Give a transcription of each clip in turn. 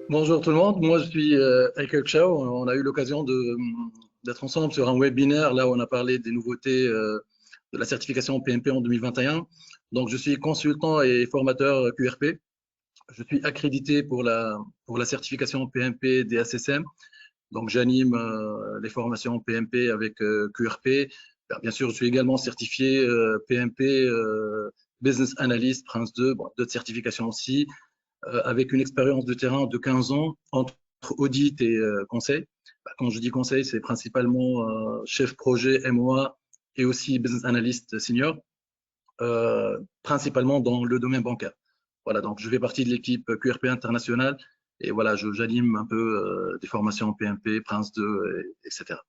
Bonjour tout le monde, moi je suis Michael Chow. On a eu l'occasion d'être ensemble sur un webinaire là où on a parlé des nouveautés de la certification PMP en 2021. Donc je suis consultant et formateur QRP. Je suis accrédité pour la certification PMP des ACSM. Donc j'anime les formations PMP avec QRP. Bien sûr, je suis également certifié PMP Business Analyst Prince 2, bon, d'autres certifications aussi avec une expérience de terrain de 15 ans entre audit et conseil. Quand je dis conseil, c'est principalement chef projet MOA et aussi business analyst senior, principalement dans le domaine bancaire. Voilà, donc je fais partie de l'équipe QRP internationale et voilà, j'anime un peu des formations PMP, Prince 2, etc.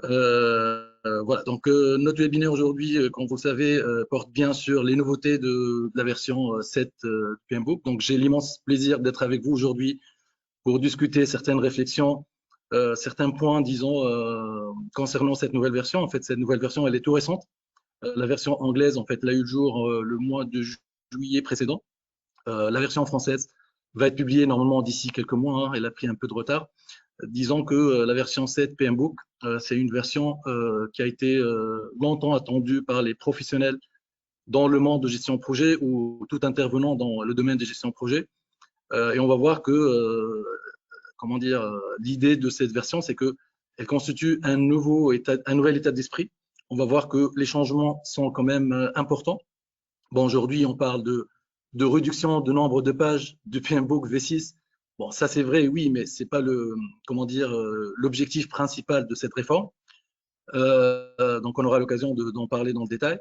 Voilà, donc notre webinaire aujourd'hui, comme vous le savez, porte bien sur les nouveautés de la version 7 du PMBOK. Donc j'ai l'immense plaisir d'être avec vous aujourd'hui pour discuter certaines réflexions, certains points, disons, concernant cette nouvelle version. En fait, cette nouvelle version, elle est tout récente. La version anglaise, en fait, elle a eu le jour le mois de juillet précédent. La version française va être publiée normalement d'ici quelques mois, hein, elle a pris un peu de retard. Disons que la version 7 PMBOK, c'est une version qui a été longtemps attendue par les professionnels dans le monde de gestion de projet ou tout intervenant dans le domaine de gestion de projet. Et on va voir que, comment dire, l'idée de cette version, c'est qu'elle constitue un nouvel état d'esprit. On va voir que les changements sont quand même importants. Bon, aujourd'hui, on parle de réduction de nombre de pages du PMBOK V6. Bon, ça c'est vrai, oui, mais c'est pas le, comment dire, l'objectif principal de cette réforme. Donc, on aura l'occasion d'en parler dans le détail.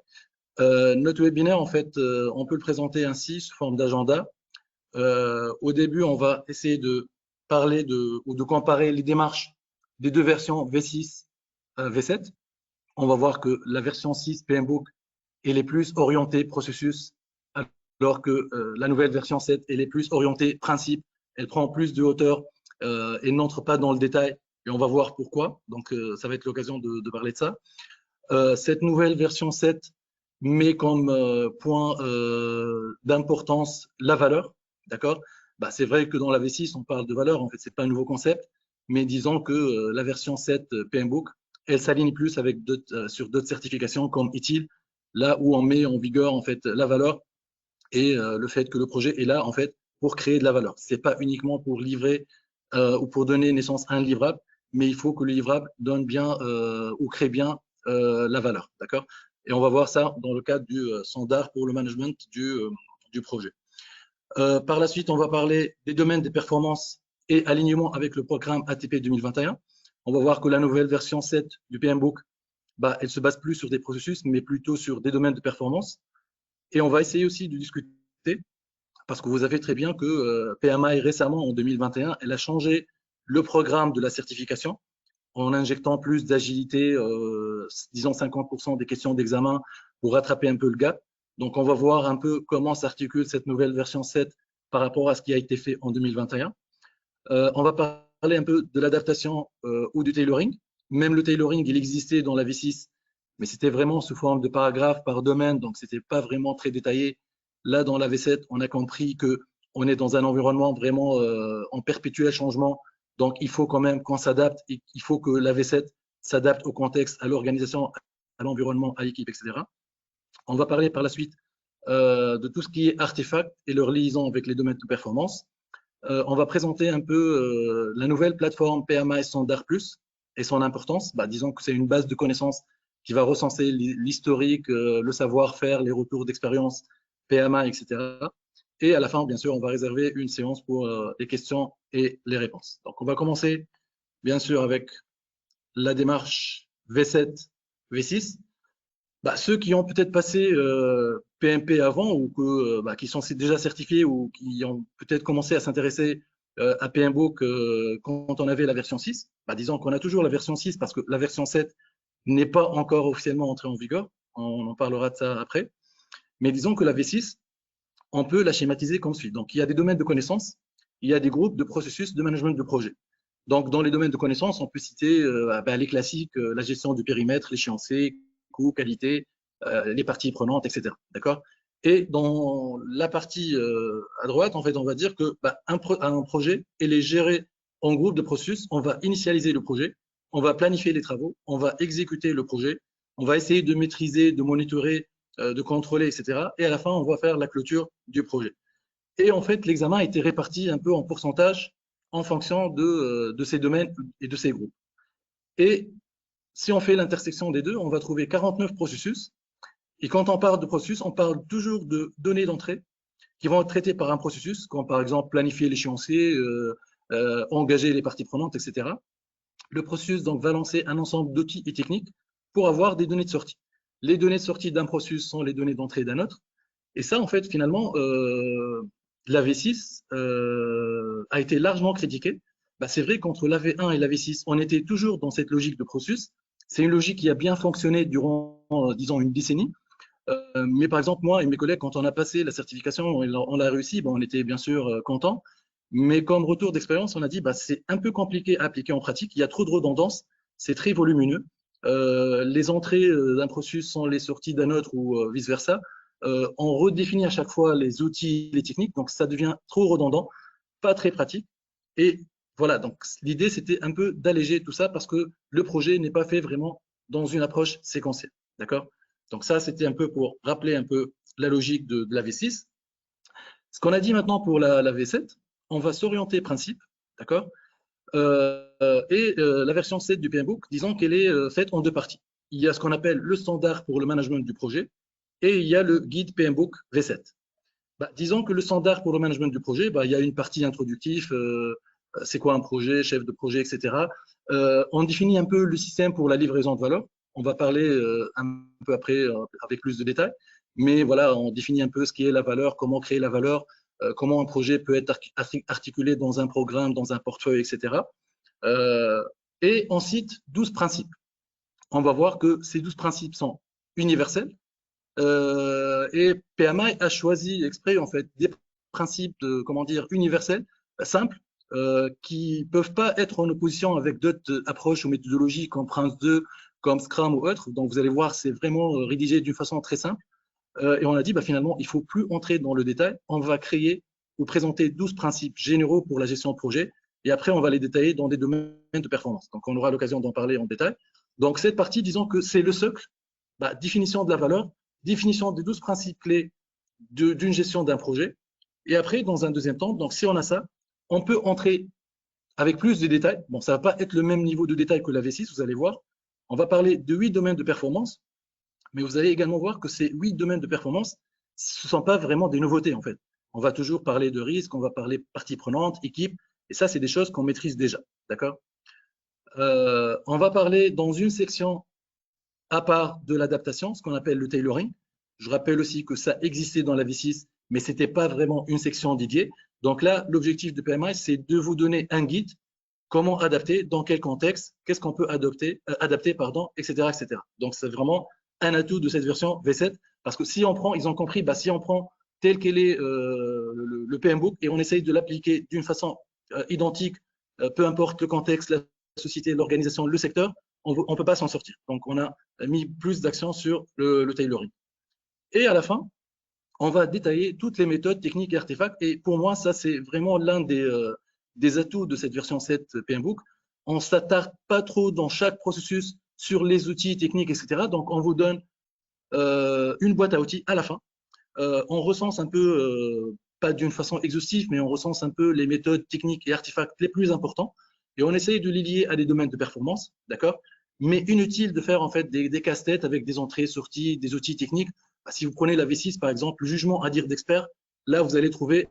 Notre webinaire, en fait, on peut le présenter ainsi, sous forme d'agenda. Au début, on va essayer de parler ou de comparer les démarches des deux versions V6, V7. On va voir que la version 6 PMBOK elle est plus orientée processus, alors que la nouvelle version 7 elle est plus orientée principe. Elle prend plus de hauteur et n'entre pas dans le détail. Et on va voir pourquoi. Donc, ça va être l'occasion de parler de ça. Cette nouvelle version 7 met comme point d'importance la valeur. D'accord. Bah, c'est vrai que dans la V6, on parle de valeur. En fait, ce n'est pas un nouveau concept. Mais disons que la version 7 PMBOK, elle s'aligne plus avec sur d'autres certifications comme ITIL, là où on met en vigueur en fait, la valeur et le fait que le projet est là en fait, pour créer de la valeur. Ce n'est pas uniquement pour livrer ou pour donner naissance à un livrable, mais il faut que le livrable donne bien ou crée bien la valeur. D'accord. Et on va voir ça dans le cadre du standard pour le management du projet. Par la suite, on va parler des domaines des performances et alignement avec le programme ATP 2021. On va voir que la nouvelle version 7 du PMBOK, bah, elle se base plus sur des processus, mais plutôt sur des domaines de performance. Et on va essayer aussi de discuter, parce que vous savez très bien que PMI récemment, en 2021, elle a changé le programme de la certification en injectant plus d'agilité, disons 50% des questions d'examen pour rattraper un peu le gap. Donc, on va voir un peu comment s'articule cette nouvelle version 7 par rapport à ce qui a été fait en 2021. On va parler un peu de l'adaptation ou du tailoring. Même le tailoring, il existait dans la V6, mais c'était vraiment sous forme de paragraphes par domaine, donc ce n'était pas vraiment très détaillé. Là, dans la V7, on a compris qu'on est dans un environnement vraiment en perpétuel changement, donc il faut quand même qu'on s'adapte, il faut que la V7 s'adapte au contexte, à l'organisation, à l'environnement, à l'équipe, etc. On va parler par la suite de tout ce qui est artefacts et leur liaison avec les domaines de performance. On va présenter un peu la nouvelle plateforme PMI Standard Plus et son importance. Bah, disons que c'est une base de connaissances qui va recenser l'historique, le savoir-faire, les retours d'expérience PMI, etc. Et à la fin, bien sûr, on va réserver une séance pour les questions et les réponses. Donc, on va commencer, bien sûr, avec la démarche V7, V6. Bah, ceux qui ont peut-être passé PMP avant ou bah, qui sont déjà certifiés ou qui ont peut-être commencé à s'intéresser à PMBOK quand on avait la version 6, bah, disons qu'on a toujours la version 6 parce que la version 7 n'est pas encore officiellement entrée en vigueur. On en parlera de ça après. Mais disons que la V6, on peut la schématiser comme suit. Donc, il y a des domaines de connaissances, il y a des groupes de processus de management de projet. Donc, dans les domaines de connaissances, on peut citer bah, les classiques, la gestion du périmètre, l'échéancier, coût, qualité, les parties prenantes, etc. D'accord. Et dans la partie à droite, en fait, on va dire que un projet, il est géré en groupe de processus. On va initialiser le projet, on va planifier les travaux, on va exécuter le projet, on va essayer de maîtriser, de monitorer, de contrôler, etc. Et à la fin, on va faire la clôture du projet. Et en fait, l'examen a été réparti un peu en pourcentage en fonction de ces domaines et de ces groupes. Et si on fait l'intersection des deux, on va trouver 49 processus. Et quand on parle de processus, on parle toujours de données d'entrée qui vont être traitées par un processus, comme par exemple planifier l'échéancier, engager les parties prenantes, etc. Le processus donc, va lancer un ensemble d'outils et techniques pour avoir des données de sortie. Les données de sortie d'un processus sont les données d'entrée d'un autre. Et ça, en fait, finalement, la V6 a été largement critiquée. C'est vrai qu'entre la V1 et la V6, on était toujours dans cette logique de processus. C'est une logique qui a bien fonctionné durant, disons, une décennie. Mais par exemple, moi et mes collègues, quand on a passé la certification, on l'a réussi, on était bien sûr contents. Mais comme retour d'expérience, on a dit c'est un peu compliqué à appliquer en pratique. Il y a trop de redondance, c'est très volumineux. Les entrées d'un processus sont les sorties d'un autre ou vice-versa. On redéfinit à chaque fois les outils, les techniques, donc ça devient trop redondant, pas très pratique. Et voilà, donc l'idée, c'était un peu d'alléger tout ça parce que le projet n'est pas fait vraiment dans une approche séquentielle. D'accord? Donc ça, c'était un peu pour rappeler un peu la logique de la V6. Ce qu'on a dit maintenant pour la V7, on va s'orienter principe, d'accord? La version 7 du PMBOK, disons qu'elle est faite en deux parties. Il y a ce qu'on appelle le standard pour le management du projet et il y a le guide PMBOK V7. Disons que le standard pour le management du projet, il y a une partie introductive, c'est quoi un projet, chef de projet, etc. On définit un peu le système pour la livraison de valeur. On va parler un peu après avec plus de détails. Mais voilà, on définit un peu ce qui est la valeur, comment créer la valeur, comment un projet peut être articulé dans un programme, dans un portefeuille, etc. Et on cite 12 principes. On va voir que ces 12 principes sont universels. Et PMI a choisi exprès en fait des principes comment dire, universels, simples, qui ne peuvent pas être en opposition avec d'autres approches ou méthodologies comme Prince2, comme Scrum ou autres. Donc vous allez voir, c'est vraiment rédigé d'une façon très simple. Et on a dit finalement, il ne faut plus entrer dans le détail. On va créer ou présenter 12 principes généraux pour la gestion de projet. Et après, on va les détailler dans des domaines de performance. Donc on aura l'occasion d'en parler en détail. Donc cette partie, disons que c'est le socle, définition de la valeur, définition des 12 principes clés d'une gestion d'un projet. Et après, dans un deuxième temps, donc si on a ça, on peut entrer avec plus de détails. Bon, ça ne va pas être le même niveau de détail que la V6, vous allez voir. On va parler de 8 domaines de performance, mais vous allez également voir que ces 8 domaines de performance, ce ne sont pas vraiment des nouveautés, en fait. On va toujours parler de risque, on va parler partie prenante, équipe, et ça, c'est des choses qu'on maîtrise déjà, d'accord? On va parler dans une section à part de l'adaptation, ce qu'on appelle le tailoring. Je rappelle aussi que ça existait dans la V6, mais ce n'était pas vraiment une section dédiée. Donc là, l'objectif de PMI, c'est de vous donner un guide, comment adapter, dans quel contexte, qu'est-ce qu'on peut adapter, etc., etc. Donc c'est vraiment un atout de cette version V7, parce que si on prend, ils ont compris, si on prend tel qu'elle est le PMBOK et on essaye de l'appliquer d'une façon identique, peu importe le contexte, la société, l'organisation, le secteur, on ne peut pas s'en sortir. Donc, on a mis plus d'accent sur le tailoring. Et à la fin, on va détailler toutes les méthodes, techniques et artefacts. Et pour moi, ça, c'est vraiment l'un des atouts de cette version 7 PMBOK. On ne s'attarde pas trop dans chaque processus sur les outils techniques, etc. Donc, on vous donne une boîte à outils à la fin. On recense un peu, pas d'une façon exhaustive, mais on recense un peu les méthodes techniques et artefacts les plus importants. Et on essaye de les lier à des domaines de performance, d'accord? Mais inutile de faire en fait des casse-têtes avec des entrées, sorties, des outils techniques. Si vous prenez la V6, par exemple, le jugement à dire d'expert, là, vous allez trouver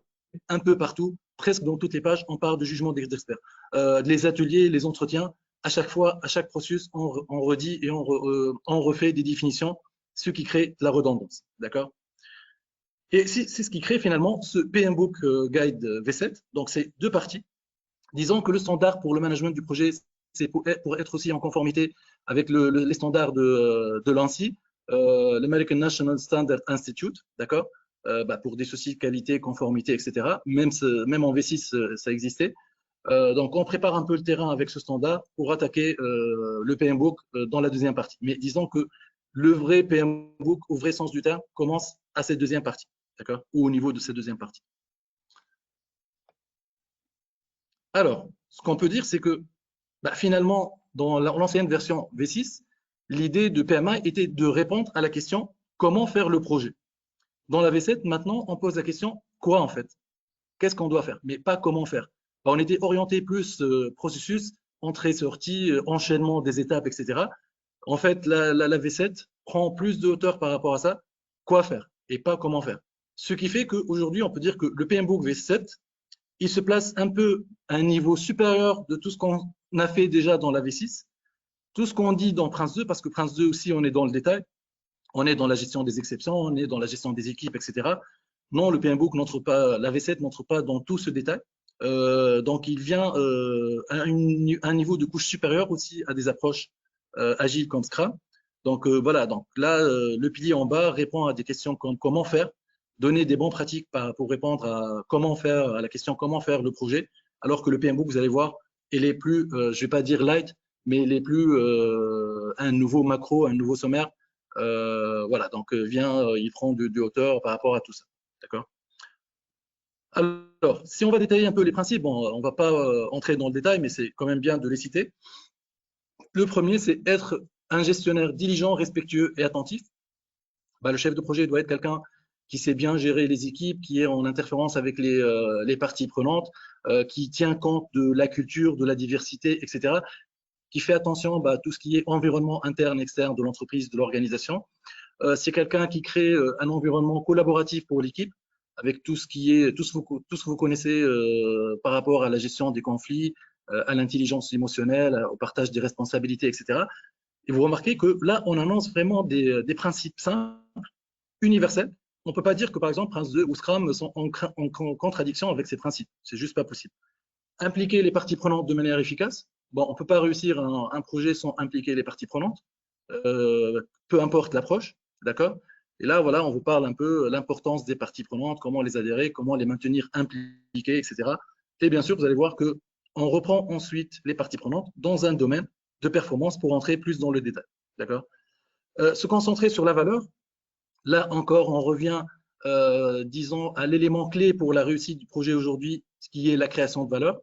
un peu partout, presque dans toutes les pages, on parle de jugement d'expert. Les ateliers, les entretiens, à chaque fois, à chaque processus, on redit et on refait des définitions, ce qui crée de la redondance, d'accord? Et c'est ce qui crée finalement ce PMBOK Guide V7. Donc, c'est deux parties. Disons que le standard pour le management du projet, c'est pour être aussi en conformité avec les standards de l'ANSI, l'American National Standard Institute, d'accord, pour des soucis de qualité, conformité, etc. Même en V6, ça existait. Donc, on prépare un peu le terrain avec ce standard pour attaquer le PMBOK dans la deuxième partie. Mais disons que le vrai PM Book, au vrai sens du terme, commence à cette deuxième partie, d'accord, ou au niveau de cette deuxième partie. Alors, ce qu'on peut dire, c'est que finalement, dans l'ancienne version V6, l'idée de PMA était de répondre à la question comment faire le projet. Dans la V7, maintenant, on pose la question quoi en fait? Qu'est-ce qu'on doit faire? Mais pas comment faire. On était orienté plus processus, entrée, sortie, enchaînement des étapes, etc. En fait, la V7 prend plus de hauteur par rapport à ça, quoi faire et pas comment faire. Ce qui fait qu'aujourd'hui, on peut dire que le PMBOK V7, il se place un peu à un niveau supérieur de tout ce qu'on a fait déjà dans la V6, tout ce qu'on dit dans Prince 2, parce que Prince 2 aussi, on est dans le détail, on est dans la gestion des exceptions, on est dans la gestion des équipes, etc. Non, le PMBOK n'entre pas, la V7 n'entre pas dans tout ce détail. Donc, il vient à un niveau de couche supérieur aussi à des approches agiles comme Scrum. Donc, voilà, donc là, le pilier en bas répond à des questions comme comment faire, donner des bonnes pratiques pour répondre à comment faire, à la question comment faire le projet, alors que le PMBOK, vous allez voir, il est plus, je ne vais pas dire light, mais il est plus un nouveau macro, un nouveau sommaire. Voilà, donc il prend de hauteur par rapport à tout ça. D'accord? Alors, si on va détailler un peu les principes, bon, on ne va pas entrer dans le détail, mais c'est quand même bien de les citer. Le premier, c'est être un gestionnaire diligent, respectueux et attentif. Le chef de projet doit être quelqu'un qui sait bien gérer les équipes, qui est en interférence avec les parties prenantes, qui tient compte de la culture, de la diversité, etc., qui fait attention à tout ce qui est environnement interne, externe de l'entreprise, de l'organisation. C'est quelqu'un qui crée un environnement collaboratif pour l'équipe, avec tout ce que vous connaissez par rapport à la gestion des conflits, à l'intelligence émotionnelle, au partage des responsabilités, etc. Et vous remarquez que là, on annonce vraiment des principes simples, universels. On ne peut pas dire que, par exemple, Prince 2 ou Scrum sont en contradiction avec ces principes. C'est juste pas possible. Impliquer les parties prenantes de manière efficace. Bon, on ne peut pas réussir un projet sans impliquer les parties prenantes, peu importe l'approche, d'accord? Et là, voilà, on vous parle un peu de l'importance des parties prenantes, comment les adhérer, comment les maintenir impliquées, etc. Et bien sûr, vous allez voir qu'on reprend ensuite les parties prenantes dans un domaine de performance pour entrer plus dans le détail, d'accord? Se concentrer sur la valeur. Là encore, on revient, disons, à l'élément clé pour la réussite du projet aujourd'hui, ce qui est la création de valeur.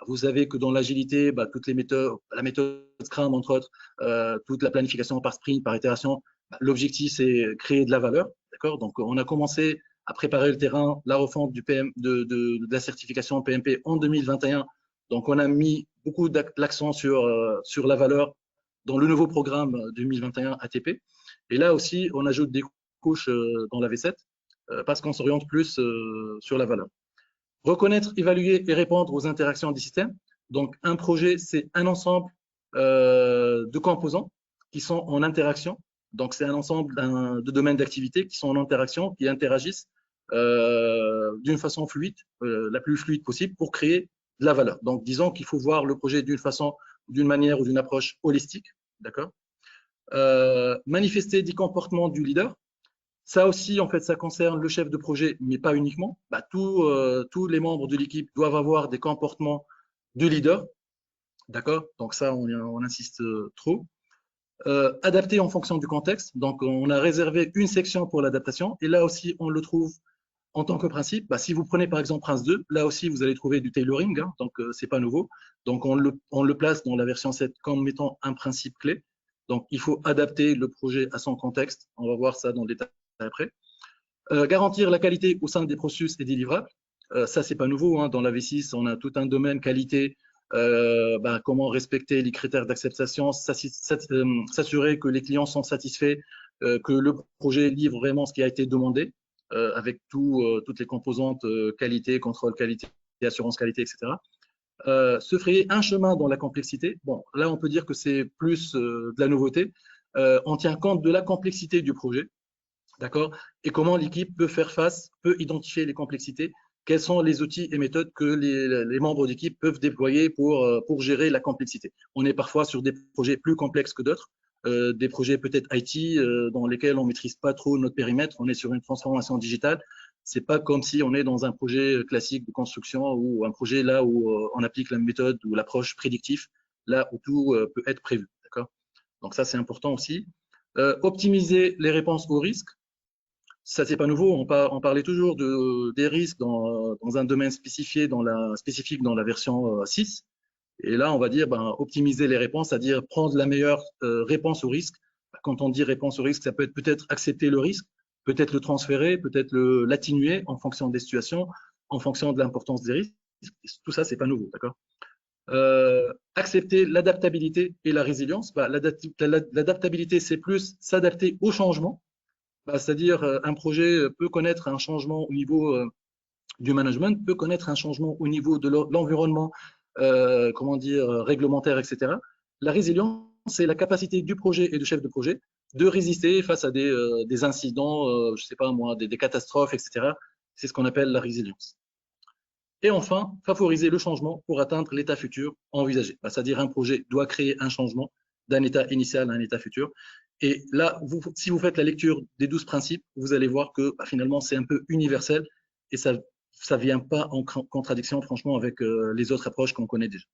Vous savez que dans l'agilité, toutes les méthodes, la méthode Scrum, entre autres, toute la planification par sprint, par itération, l'objectif, c'est créer de la valeur. D'accord? Donc, on a commencé à préparer le terrain, la refonte de la certification PMP en 2021. Donc, on a mis beaucoup l'accent sur la valeur dans le nouveau programme 2021 ATP. Et là aussi, on ajoute des couches dans la V7 parce qu'on s'oriente plus sur la valeur. Reconnaître, évaluer et répondre aux interactions des systèmes. Donc, un projet, c'est un ensemble de composants qui sont en interaction. Donc, c'est un ensemble de domaines d'activité qui sont en interaction, qui interagissent d'une façon fluide, la plus fluide possible pour créer de la valeur. Donc, disons qu'il faut voir le projet d'une façon, d'une manière ou d'une approche holistique. D'accord? Manifester des comportements du leader. Ça aussi, en fait, ça concerne le chef de projet, mais pas uniquement. Tous les membres de l'équipe doivent avoir des comportements de leader. D'accord? Donc ça, on insiste trop. Adapter en fonction du contexte. Donc, on a réservé une section pour l'adaptation. Et là aussi, on le trouve en tant que principe. Si vous prenez par exemple Prince 2, là aussi, vous allez trouver du tailoring. Hein, donc, c'est pas nouveau. Donc, on le place dans la version 7 comme mettant un principe clé. Donc, il faut adapter le projet à son contexte. On va voir ça dans le détail après. Garantir la qualité au sein des processus et des livrables. Ça, c'est pas nouveau. Hein. Dans la V6, on a tout un domaine qualité, comment respecter les critères d'acceptation, s'assurer que les clients sont satisfaits, que le projet livre vraiment ce qui a été demandé, avec toutes les composantes qualité, contrôle qualité, assurance qualité, etc. Se frayer un chemin dans la complexité. Bon, là, on peut dire que c'est plus de la nouveauté. On tient compte de la complexité du projet. D'accord? Et comment l'équipe peut faire face, peut identifier les complexités, quels sont les outils et méthodes que les membres d'équipe peuvent déployer pour gérer la complexité. On est parfois sur des projets plus complexes que d'autres, des projets peut-être IT dans lesquels on ne maîtrise pas trop notre périmètre, on est sur une transformation digitale. C'est pas comme si on est dans un projet classique de construction ou un projet là où on applique la méthode ou l'approche prédictive, là où tout peut être prévu. D'accord? Donc ça, c'est important aussi. Optimiser les réponses aux risques. Ça, c'est pas nouveau. On parlait toujours des risques dans un domaine spécifique dans la version 6. Et là, on va dire optimiser les réponses, c'est-à-dire prendre la meilleure réponse au risque. Quand on dit réponse au risque, ça peut être peut-être accepter le risque, peut-être le transférer, peut-être l'atténuer en fonction des situations, en fonction de l'importance des risques. Tout ça, c'est pas nouveau, d'accord? Accepter l'adaptabilité et la résilience. L'adaptabilité, c'est plus s'adapter au changement. C'est-à-dire un projet peut connaître un changement au niveau du management, peut connaître un changement au niveau de l'environnement, comment dire, réglementaire, etc. La résilience, c'est la capacité du projet et du chef de projet de résister face à des incidents, je ne sais pas moi, des catastrophes, etc. C'est ce qu'on appelle la résilience. Et enfin, favoriser le changement pour atteindre l'état futur envisagé. C'est-à-dire un projet doit créer un changement d'un état initial à un état futur. Et là, si vous faites la lecture des 12 principes, vous allez voir que finalement, c'est un peu universel et ça ne vient pas en contradiction, franchement, avec les autres approches qu'on connaît déjà.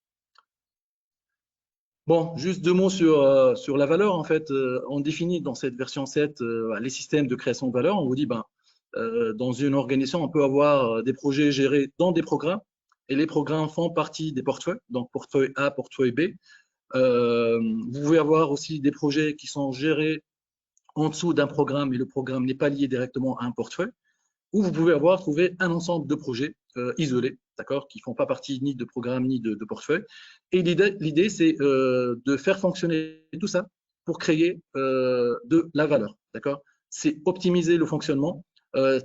Bon, juste 2 mots sur la valeur. En fait, on définit dans cette version 7 les systèmes de création de valeur. On vous dit, dans une organisation, on peut avoir des projets gérés dans des programmes et les programmes font partie des portefeuilles, donc portefeuille A, portefeuille B. Vous pouvez avoir aussi des projets qui sont gérés en dessous d'un programme et le programme n'est pas lié directement à un portefeuille, ou vous pouvez trouvé un ensemble de projets isolés, d'accord, qui ne font pas partie ni de programme ni de portefeuille. Et l'idée, c'est de faire fonctionner tout ça pour créer de la valeur, d'accord. C'est optimiser le fonctionnement,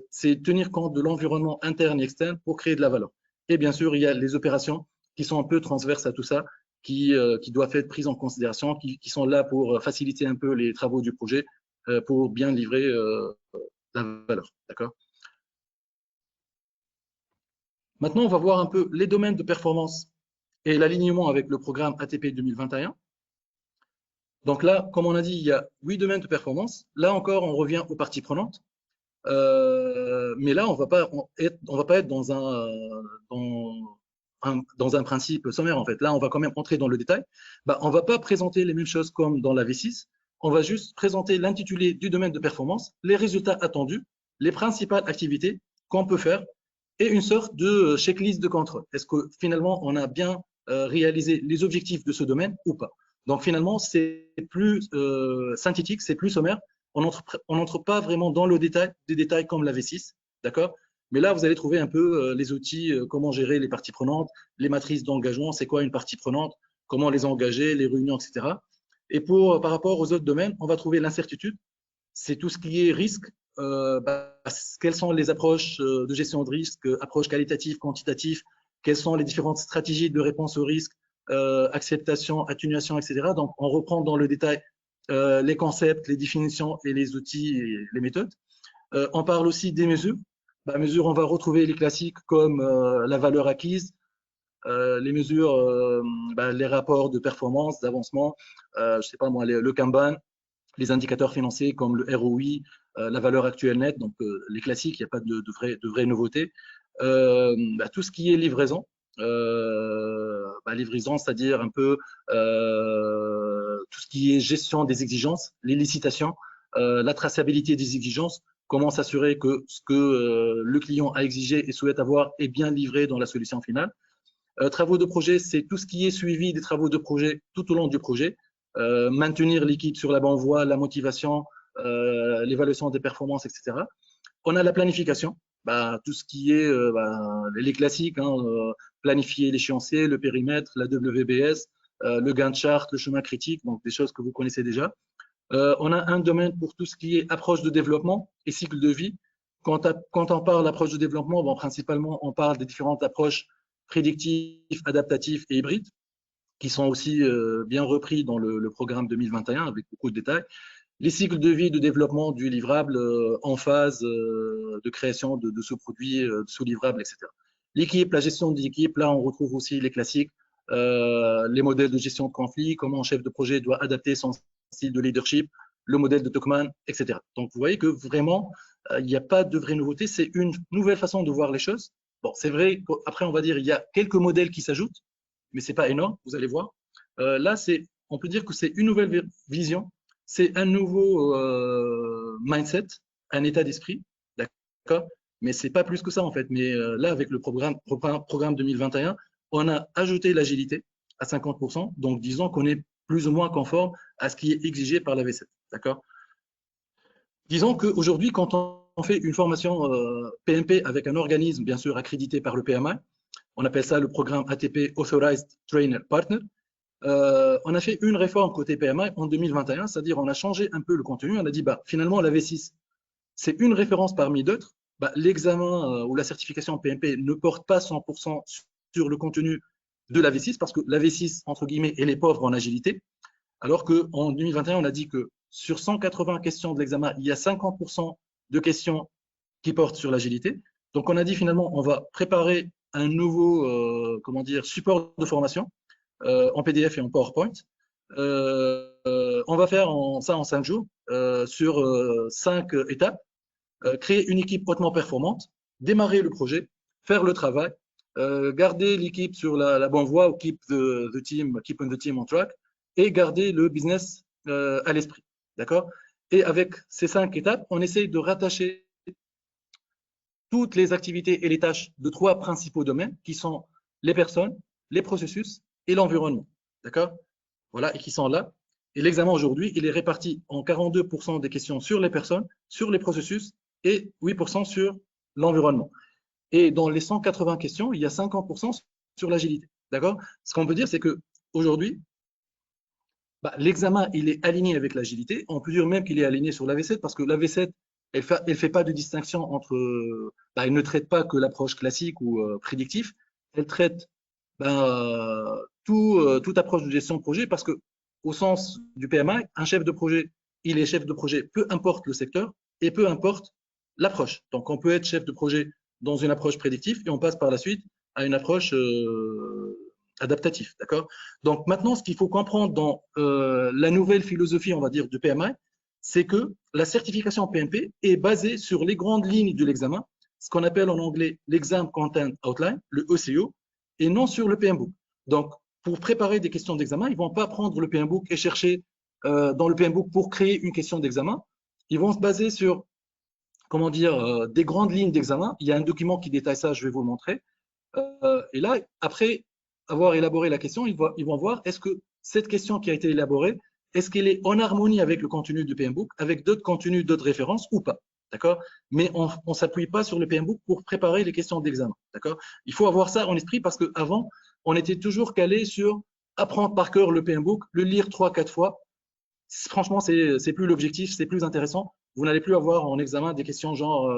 c'est tenir compte de l'environnement interne et externe pour créer de la valeur. Et bien sûr, il y a les opérations qui sont un peu transverses à tout ça, qui doivent être prises en considération, qui sont là pour faciliter un peu les travaux du projet, pour bien livrer la valeur, d'accord. Maintenant, on va voir un peu les domaines de performance et l'alignement avec le programme ATP 2021. Donc là, comme on a dit, il y a 8 domaines de performance. Là encore, on revient aux parties prenantes. Mais là, on ne va pas être dans un principe sommaire, en fait. Là, on va quand même entrer dans le détail. On ne va pas présenter les mêmes choses comme dans la V6. On va juste présenter l'intitulé du domaine de performance, les résultats attendus, les principales activités qu'on peut faire et une sorte de checklist de contrôle. Est-ce que finalement, on a bien réalisé les objectifs de ce domaine ou pas? Donc finalement, c'est plus synthétique, c'est plus sommaire. On n'entre pas vraiment dans le détail, des détails comme la V6, d'accord? Mais là, vous allez trouver un peu les outils, comment gérer les parties prenantes, les matrices d'engagement, c'est quoi une partie prenante, comment les engager, les réunions, etc. Et par rapport aux autres domaines, on va trouver l'incertitude, c'est tout ce qui est risque, quelles sont les approches de gestion de risque, approches qualitatives, quantitatives, quelles sont les différentes stratégies de réponse au risque, acceptation, atténuation, etc. Donc, on reprend dans le détail les concepts, les définitions et les outils et les méthodes. On parle aussi des mesures. Mesures, on va retrouver les classiques comme la valeur acquise, les mesures, les rapports de performance, d'avancement, je sais pas moi, le Kanban, les indicateurs financiers comme le ROI, la valeur actuelle nette, donc les classiques, il n'y a pas de vraies nouveautés. Tout ce qui est livraison, livraison, c'est-à-dire un peu tout ce qui est gestion des exigences, les licitations, la traçabilité des exigences, comment s'assurer que ce que le client a exigé et souhaite avoir est bien livré dans la solution finale. Travaux de projet, c'est tout ce qui est suivi des travaux de projet tout au long du projet, maintenir l'équipe sur la bonne voie, la motivation, l'évaluation des performances, etc. On a la planification, tout ce qui est les classiques, planifier l'échéancier, le périmètre, la WBS, le Gantt chart, le chemin critique, donc des choses que vous connaissez déjà. On a un domaine pour tout ce qui est approche de développement et cycle de vie. Quand on parle d'approche de développement, principalement, on parle des différentes approches prédictives, adaptatives et hybrides, qui sont aussi bien repris dans le programme 2021 avec beaucoup de détails. Les cycles de vie de développement du livrable en phase de création de sous-produits, sous-livrables, etc. L'équipe, la gestion de l'équipe, là on retrouve aussi les classiques, les modèles de gestion de conflit, comment un chef de projet doit adapter son style de leadership, le modèle de Tuckman, etc. Donc vous voyez que vraiment, il n'y a pas de vraie nouveauté, c'est une nouvelle façon de voir les choses. Bon, c'est vrai qu'après on va dire il y a quelques modèles qui s'ajoutent, mais ce n'est pas énorme, vous allez voir. Là, on peut dire que c'est une nouvelle vision c'est un nouveau mindset, un état d'esprit, d'accord? Mais c'est pas plus que ça en fait. Mais là, avec le programme 2021, on a ajouté l'agilité à 50%. Donc, disons qu'on est plus ou moins conforme à ce qui est exigé par la V7, d'accord? Disons qu'aujourd'hui, quand on fait une formation PMP avec un organisme, bien sûr, accrédité par le PMI, on appelle ça le programme ATP Authorized Trainer Partner, on a fait une réforme côté PMI en 2021, c'est-à-dire on a changé un peu le contenu, on a dit bah, finalement la V6, c'est une référence parmi d'autres, bah, l'examen ou la certification PMP ne porte pas 100% sur le contenu de la V6 parce que la V6, entre guillemets, elle est pauvre en agilité, alors qu'en 2021, on a dit que sur 180 questions de l'examen, il y a 50% de questions qui portent sur l'agilité. Donc, on a dit finalement, on va préparer un nouveau comment dire, support de formation en PDF et en PowerPoint. On va faire ça en 5 jours sur 5 étapes. Créer une équipe hautement performante, démarrer le projet, faire le travail, garder l'équipe sur la bonne voie, keep the team, keep the team on track, et garder le business à l'esprit. D'accord? Et avec ces 5 étapes, on essaye de rattacher toutes les activités et les tâches de 3 principaux domaines qui sont les personnes, les processus et l'environnement. D'accord? Voilà, et qui sont là. Et l'examen aujourd'hui, il est réparti en 42% des questions sur les personnes, sur les processus et 8% sur l'environnement. Et dans les 180 questions, il y a 50% sur l'agilité. D'accord? Ce qu'on peut dire, c'est qu'aujourd'hui, bah, l'examen, il est aligné avec l'agilité. On peut dire même qu'il est aligné sur la V7 parce que la V7, elle fait pas de distinction entre… bah, elle ne traite pas que l'approche classique ou prédictif. Elle traite toute approche de gestion de projet parce que au sens du PMI, un chef de projet, il est chef de projet, peu importe le secteur et peu importe l'approche. Donc, on peut être chef de projet dans une approche prédictive et on passe par la suite à une approche adaptative. D'accord? Donc, maintenant, ce qu'il faut comprendre dans la nouvelle philosophie, on va dire, du PMI, c'est que la certification PMP est basée sur les grandes lignes de l'examen, ce qu'on appelle en anglais l'Exam Content Outline, le ECO, et non sur le PMBOK. Donc, pour préparer des questions d'examen, ils ne vont pas prendre le PMBOK et chercher dans le PMBOK pour créer une question d'examen. Ils vont se baser sur, comment dire, des grandes lignes d'examen. Il y a un document qui détaille ça, je vais vous le montrer. Et là, après avoir élaboré la question, ils vont voir est-ce que cette question qui a été élaborée, est-ce qu'elle est en harmonie avec le contenu du PMBOK, avec d'autres contenus, d'autres références ou pas. D'accord? Mais on ne s'appuie pas sur le PMBOK pour préparer les questions d'examen. D'accord? Il faut avoir ça en esprit parce qu'avant, on était toujours calé sur apprendre par cœur le PMBOK, le lire 3-4 fois. Franchement, c'est plus l'objectif, c'est plus intéressant. Vous n'allez plus avoir en examen des questions genre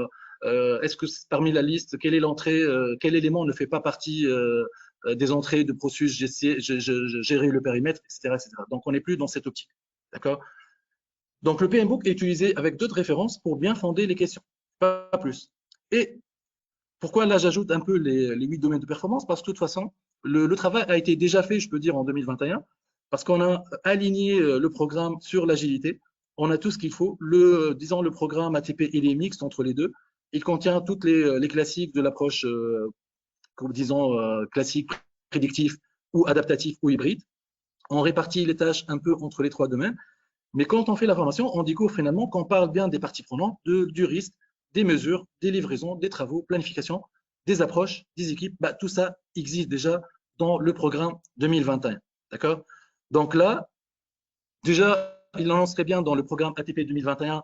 est-ce que parmi la liste, quelle est l'entrée, quel élément ne fait pas partie des entrées de processus, gérer le périmètre, etc., etc. Donc, on n'est plus dans cette optique. D'accord? Donc, le PMBOK est utilisé avec d'autres références pour bien fonder les questions, pas plus. Et pourquoi là, j'ajoute un peu les 8 domaines de performance? Parce que de toute façon, le travail a été déjà fait, je peux dire, en 2021, parce qu'on a aligné le programme sur l'agilité. On a tout ce qu'il faut. Disons, le programme ATP, il est mixte entre les deux. Il contient toutes les classiques de l'approche, disons, classique, prédictif ou adaptatif ou hybride. On répartit les tâches un peu entre les 3 domaines. Mais quand on fait la formation, on découvre finalement qu'on parle bien des parties prenantes, du risque, des mesures, des livraisons, des travaux, planification, des approches, des équipes. Bah, tout ça existe déjà dans le programme 2021. D'accord? Donc là, déjà, il en serait bien dans le programme ATP 2021,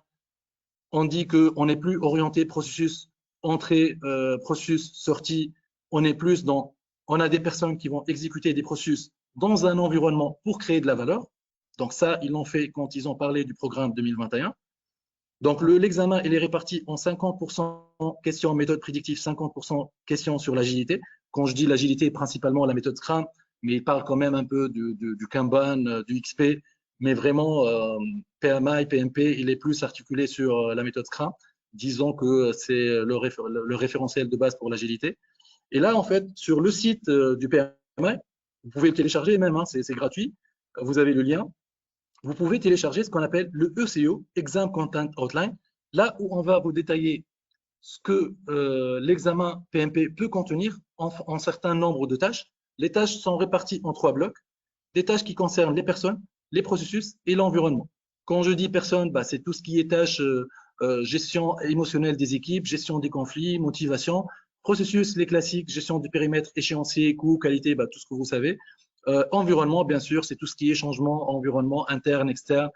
on dit qu'on n'est plus orienté processus entrée, processus sortie, on est plus dans, on a des personnes qui vont exécuter des processus dans un environnement pour créer de la valeur. Donc ça, ils l'ont fait quand ils ont parlé du programme 2021. Donc l'examen, il est réparti en 50% questions méthode prédictive, 50% questions sur l'agilité. Quand je dis l'agilité, principalement la méthode Scrum, mais il parle quand même un peu du Kanban, du XP, mais vraiment PMI, PMP, il est plus articulé sur la méthode Scrum. Disons que c'est le référentiel de base pour l'agilité. Et là, en fait, sur le site du PMI, vous pouvez le télécharger même, hein, c'est gratuit. Vous avez le lien. Vous pouvez télécharger ce qu'on appelle le ECO, Exam Content Outline, là où on va vous détailler ce que l'examen PMP peut contenir en certain nombre de tâches. Les tâches sont réparties en 3 blocs, des tâches qui concernent les personnes, les processus et l'environnement. Quand je dis personne, bah, c'est tout ce qui est tâches, gestion émotionnelle des équipes, gestion des conflits, motivation, processus, les classiques, gestion du périmètre, échéancier, coût, qualité, bah, tout ce que vous savez. Environnement, bien sûr, c'est tout ce qui est changement, environnement interne, externe,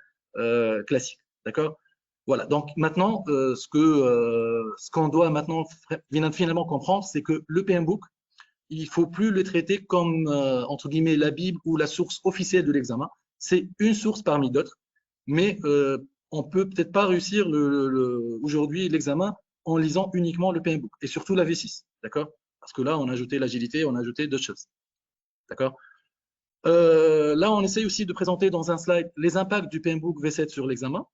classique. D'accord? Voilà. Donc maintenant, ce qu'on doit maintenant finalement comprendre, c'est que le PMBOK, il ne faut plus le traiter comme, entre guillemets, la Bible ou la source officielle de l'examen. C'est une source parmi d'autres, mais on ne peut peut-être pas réussir aujourd'hui l'examen en lisant uniquement le PMBOK, et surtout la V6, d'accord? Parce que là, on a ajouté l'agilité, on a ajouté d'autres choses, d'accord? Là, on essaye aussi de présenter dans un slide les impacts du PMBOK V7 sur l'examen.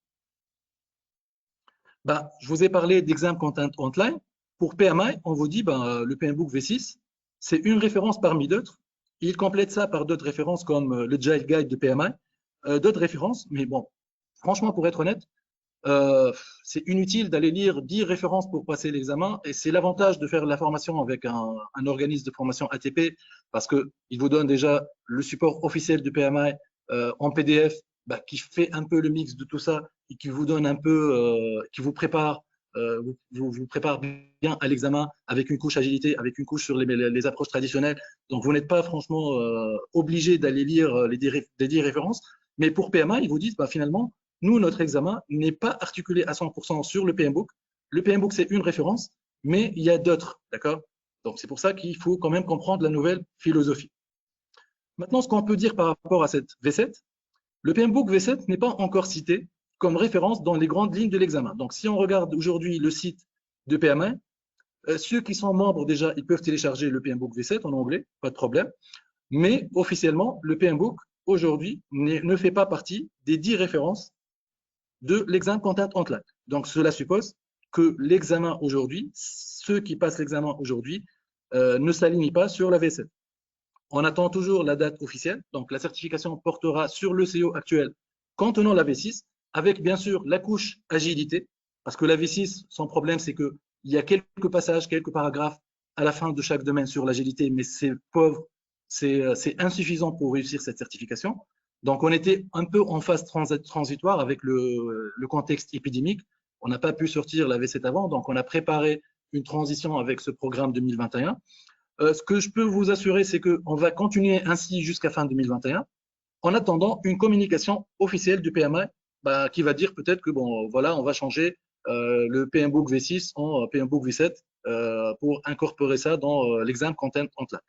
Ben, je vous ai parlé d'examen content online. Pour PMI, on vous dit ben, le PMBOK V6, c'est une référence parmi d'autres. Il complète ça par d'autres références comme le Agile Guide de PMI, d'autres références, mais bon, franchement, pour être honnête, c'est inutile d'aller lire 10 références pour passer l'examen, et c'est l'avantage de faire la formation avec un organisme de formation ATP, parce qu'il vous donne déjà le support officiel du PMI en PDF, bah, qui fait un peu le mix de tout ça et qui vous donne un peu, qui vous prépare, vous prépare bien à l'examen avec une couche agilité, avec une couche sur les approches traditionnelles. Donc, vous n'êtes pas franchement obligé d'aller lire les 10 références. Mais pour PMI, ils vous disent bah, finalement, nous, notre examen n'est pas articulé à 100% sur le PMBOK. Le PMBOK, c'est une référence, mais il y a d'autres, d'accord? Donc, c'est pour ça qu'il faut quand même comprendre la nouvelle philosophie. Maintenant, ce qu'on peut dire par rapport à cette V7, le PMBOK V7 n'est pas encore cité comme référence dans les grandes lignes de l'examen. Donc, si on regarde aujourd'hui le site de PMI, ceux qui sont membres déjà, ils peuvent télécharger le PMBOK V7 en anglais, pas de problème. Mais officiellement, le PMBOK aujourd'hui ne fait pas partie des 10 références de l'examen content online. Donc, cela suppose que l'examen aujourd'hui, ceux qui passent l'examen aujourd'hui, ne s'alignent pas sur la V7. On attend toujours la date officielle. Donc, la certification portera sur le CO actuel contenant la V6, avec bien sûr la couche agilité, parce que la V6, son problème, c'est qu'il y a quelques passages, quelques paragraphes à la fin de chaque domaine sur l'agilité, mais c'est pauvre, c'est insuffisant pour réussir cette certification. Donc, on était un peu en phase transitoire avec le contexte épidémique. On n'a pas pu sortir la V7 avant, donc on a préparé une transition avec ce programme 2021. Ce que je peux vous assurer, c'est qu'on va continuer ainsi jusqu'à fin 2021, en attendant une communication officielle du PMI bah, qui va dire peut-être que bon, voilà, on va changer le PMBOK V6 en PMBOK V7 pour incorporer ça dans l'examen content online.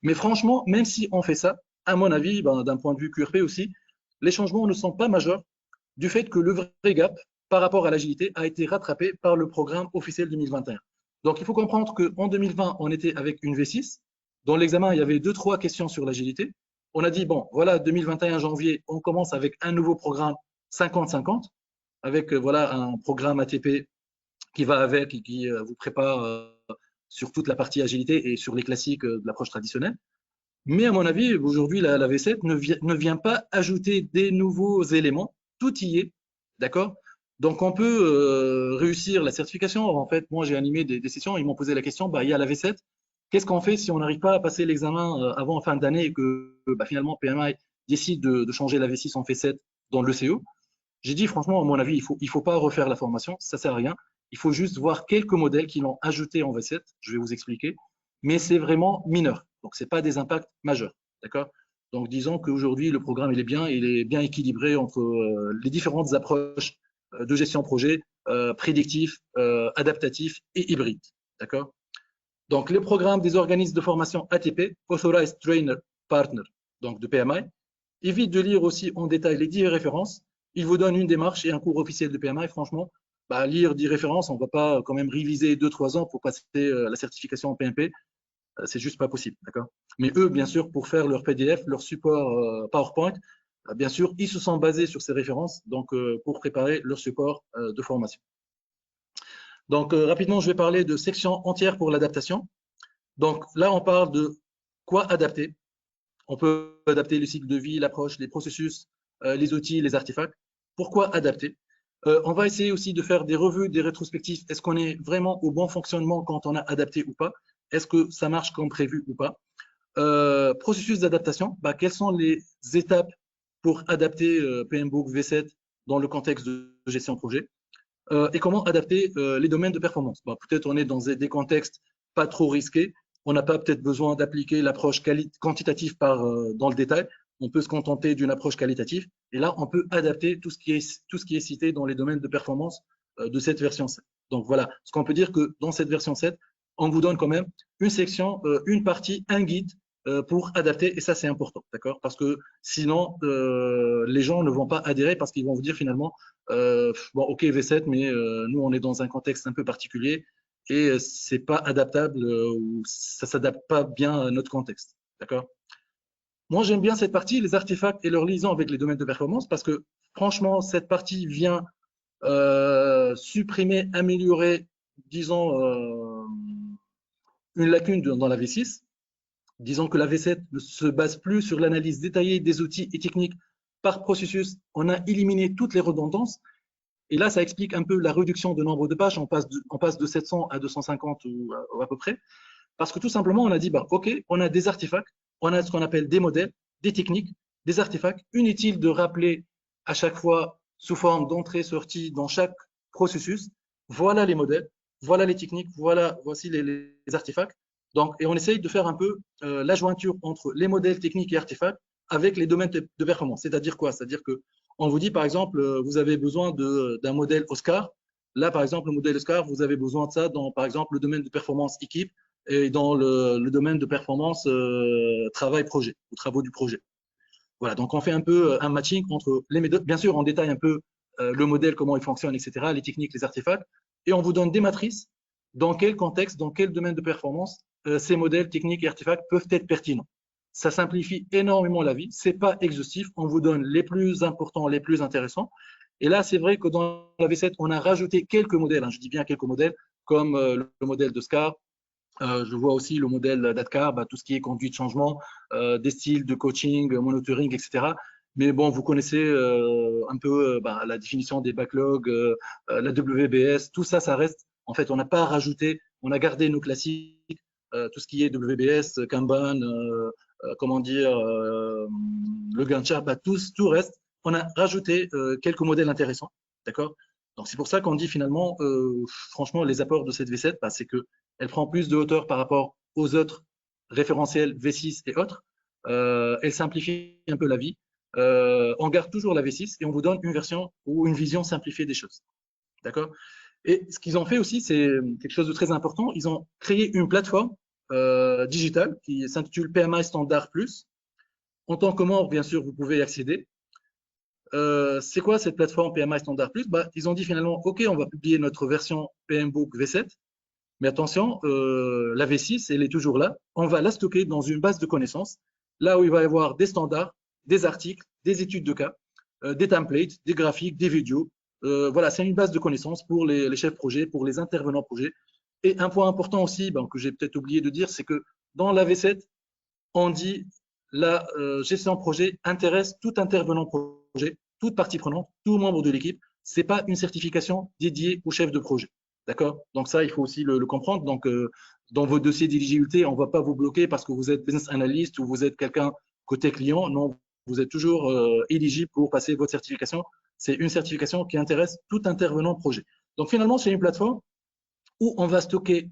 Mais franchement, même si on fait ça, à mon avis, ben, d'un point de vue QRP aussi, les changements ne sont pas majeurs du fait que le vrai gap par rapport à l'agilité a été rattrapé par le programme officiel 2021. Donc, il faut comprendre qu'en 2020, on était avec une V6. Dans l'examen, il y avait 2-3 questions sur l'agilité. On a dit, bon, voilà, 2021 janvier, on commence avec un nouveau programme 50-50, avec voilà, un programme ATP qui va avec et qui vous prépare sur toute la partie agilité et sur les classiques de l'approche traditionnelle. Mais à mon avis, aujourd'hui, la V7 ne vient pas ajouter des nouveaux éléments. Tout y est, d'accord? Donc, on peut réussir la certification. En fait, moi, j'ai animé des sessions. Ils m'ont posé la question, bah, il y a la V7. Qu'est-ce qu'on fait si on n'arrive pas à passer l'examen avant fin d'année et que bah, finalement PMI décide de changer la V6 en V7 dans le CO? J'ai dit, franchement, à mon avis, il faut pas refaire la formation. Ça sert à rien. Il faut juste voir quelques modèles qui l'ont ajouté en V7. Je vais vous expliquer. Mais c'est vraiment mineur. Donc, ce n'est pas des impacts majeurs. D'accord? Donc, disons qu'aujourd'hui, le programme, il est bien équilibré entre les différentes approches de gestion projet, prédictif, adaptatif et hybride. D'accord? Donc, les programmes des organismes de formation ATP, Authorized Trainer Partner, donc de PMI, évite de lire aussi en détail les 10 références. Il vous donne une démarche et un cours officiel de PMI. Franchement, bah, lire 10 références, on ne va pas quand même réviser 2-3 ans pour passer la certification en PMP. C'est juste pas possible, d'accord? Mais eux, bien sûr, pour faire leur PDF, leur support PowerPoint, bien sûr, ils se sont basés sur ces références donc pour préparer leur support de formation. Donc, rapidement, je vais parler de section entière pour l'adaptation. Donc, là, on parle de quoi adapter. On peut adapter le cycle de vie, l'approche, les processus, les outils, les artefacts. Pourquoi adapter? On va essayer aussi de faire des revues, des rétrospectives. Est-ce qu'on est vraiment au bon fonctionnement quand on a adapté ou pas? Est-ce que ça marche comme prévu ou pas? Processus d'adaptation, bah, quelles sont les étapes pour adapter PMBOK V7 dans le contexte de gestion de projet. Et comment adapter les domaines de performance. Bon, peut-être on est dans des contextes pas trop risqués, on n'a pas peut-être besoin d'appliquer l'approche quantitative dans le détail, on peut se contenter d'une approche qualitative, et là on peut adapter tout ce qui est cité dans les domaines de performance de cette version 7. Donc voilà, ce qu'on peut dire que dans cette version 7, on vous donne quand même une section, une partie, un guide pour adapter, et ça c'est important, d'accord? Parce que sinon, les gens ne vont pas adhérer parce qu'ils vont vous dire finalement, bon, ok V7, mais nous on est dans un contexte un peu particulier et c'est pas adaptable ou ça s'adapte pas bien à notre contexte, d'accord? Moi j'aime bien cette partie, les artefacts et leur liaison avec les domaines de performance, parce que franchement cette partie vient supprimer, améliorer, disons, une lacune dans la V6. Disons que la V7 ne se base plus sur l'analyse détaillée des outils et techniques par processus. On a éliminé toutes les redondances. Et là, ça explique un peu la réduction de nombre de pages. On passe de 700 à 250 ou à peu près. Parce que tout simplement, on a dit, bah, OK, on a des artefacts, on a ce qu'on appelle des modèles, des techniques, des artefacts. Inutile de rappeler à chaque fois sous forme d'entrée-sortie dans chaque processus. Voilà les modèles, voilà les techniques, voici les artefacts. Donc, et on essaye de faire un peu la jointure entre les modèles techniques et artefacts avec les domaines de performance. C'est-à-dire quoi? C'est-à-dire que on vous dit, par exemple, vous avez besoin d'un modèle Oscar. Là, par exemple, le modèle Oscar, vous avez besoin de ça dans, par exemple, le domaine de performance équipe et dans le domaine de performance travail-projet ou travaux du projet. Voilà, donc on fait un peu un matching entre les méthodes. Bien sûr, on détaille un peu le modèle, comment il fonctionne, etc., les techniques, les artefacts, et on vous donne des matrices dans quel contexte, dans quel domaine de performance ces modèles, techniques et artefacts peuvent être pertinents. Ça simplifie énormément la vie, c'est pas exhaustif, on vous donne les plus importants, les plus intéressants. Et là, c'est vrai que dans la V7, on a rajouté quelques modèles, hein, je dis bien quelques modèles, comme le modèle de SCAR, je vois aussi le modèle d'ADCAR, bah, tout ce qui est conduite de changement, des styles de coaching, monitoring, etc. Mais bon, vous connaissez un peu bah, la définition des backlogs, la WBS, tout ça, ça reste. En fait, on n'a pas rajouté, on a gardé nos classiques, tout ce qui est WBS, Kanban, comment dire, le Gantt chart, bah, tout reste. On a rajouté quelques modèles intéressants, d'accord? Donc c'est pour ça qu'on dit finalement, franchement, les apports de cette V7, bah, c'est que elle prend plus de hauteur par rapport aux autres référentiels V6 et autres. Elle simplifie un peu la vie. On garde toujours la V6 et on vous donne une version ou une vision simplifiée des choses. D'accord? Et ce qu'ils ont fait aussi, c'est quelque chose de très important. Ils ont créé une plateforme digitale qui s'intitule PMI Standard Plus. En tant que membre, bien sûr, vous pouvez y accéder. C'est quoi cette plateforme PMI Standard Plus? Bah, ils ont dit finalement, OK, on va publier notre version PMBOK V7. Mais attention, la V6, elle est toujours là. On va la stocker dans une base de connaissances, là où il va y avoir des standards, des articles, des études de cas, des templates, des graphiques, des vidéos. Voilà, c'est une base de connaissances pour les chefs projets, pour les intervenants projets. Et un point important aussi, que j'ai peut-être oublié de dire, c'est que dans la V7, on dit la gestion de projet intéresse tout intervenant projet, toute partie prenante, tout membre de l'équipe. Ce n'est pas une certification dédiée au chef de projet. D'accord? Donc ça, il faut aussi le comprendre. Donc, dans vos dossiers d'éligibilité, on ne va pas vous bloquer parce que vous êtes business analyst ou vous êtes quelqu'un côté client. Non, vous êtes toujours éligible pour passer votre certification. C'est une certification qui intéresse tout intervenant projet. Donc finalement, c'est une plateforme où on va stocker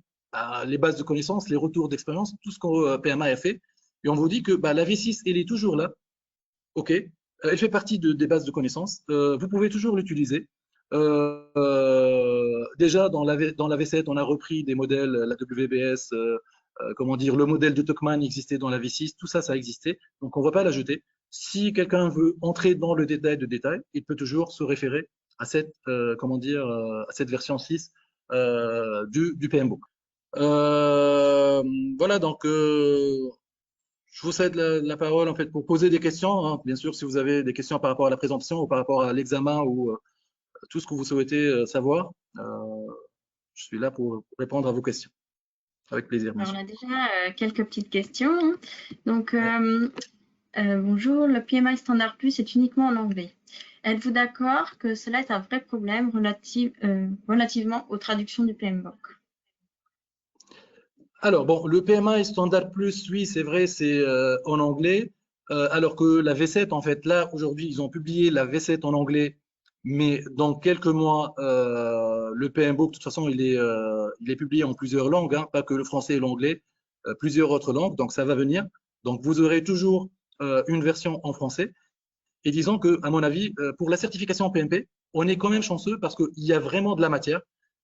les bases de connaissances, les retours d'expérience, tout ce que PMA a fait. Et on vous dit que la V6, elle est toujours là. OK. Elle fait partie des bases de connaissances. Vous pouvez toujours l'utiliser. Déjà, dans la V7, on a repris des modèles, la WBS, comment dire, le modèle de Tuckman existait dans la V6, tout ça, ça existait. Donc, on ne va pas l'ajouter. Si quelqu'un veut entrer dans le détail de détail, il peut toujours se référer à cette, comment dire, à cette version 6 du PMBOK. Voilà, donc je vous cède la parole en fait pour poser des questions. Hein. Bien sûr, si vous avez des questions par rapport à la présentation ou par rapport à l'examen ou tout ce que vous souhaitez savoir, je suis là pour répondre à vos questions. Avec plaisir. Alors, on a déjà quelques petites questions. Donc, bonjour, le PMI Standard Plus est uniquement en anglais. Êtes-vous d'accord que cela est un vrai problème relativement aux traductions du PMBOK? Alors, bon, le PMI Standard Plus, oui, c'est vrai, c'est en anglais, alors que la V7, en fait, là, aujourd'hui, ils ont publié la V7 en anglais Mais dans quelques mois, le PMBOK, de toute façon, il est publié en plusieurs langues, hein, pas que le français et l'anglais, plusieurs autres langues, donc ça va venir. Donc vous aurez toujours une version en français. Et disons que, à mon avis, pour la certification en PMP, on est quand même chanceux parce qu'il y a vraiment de la matière.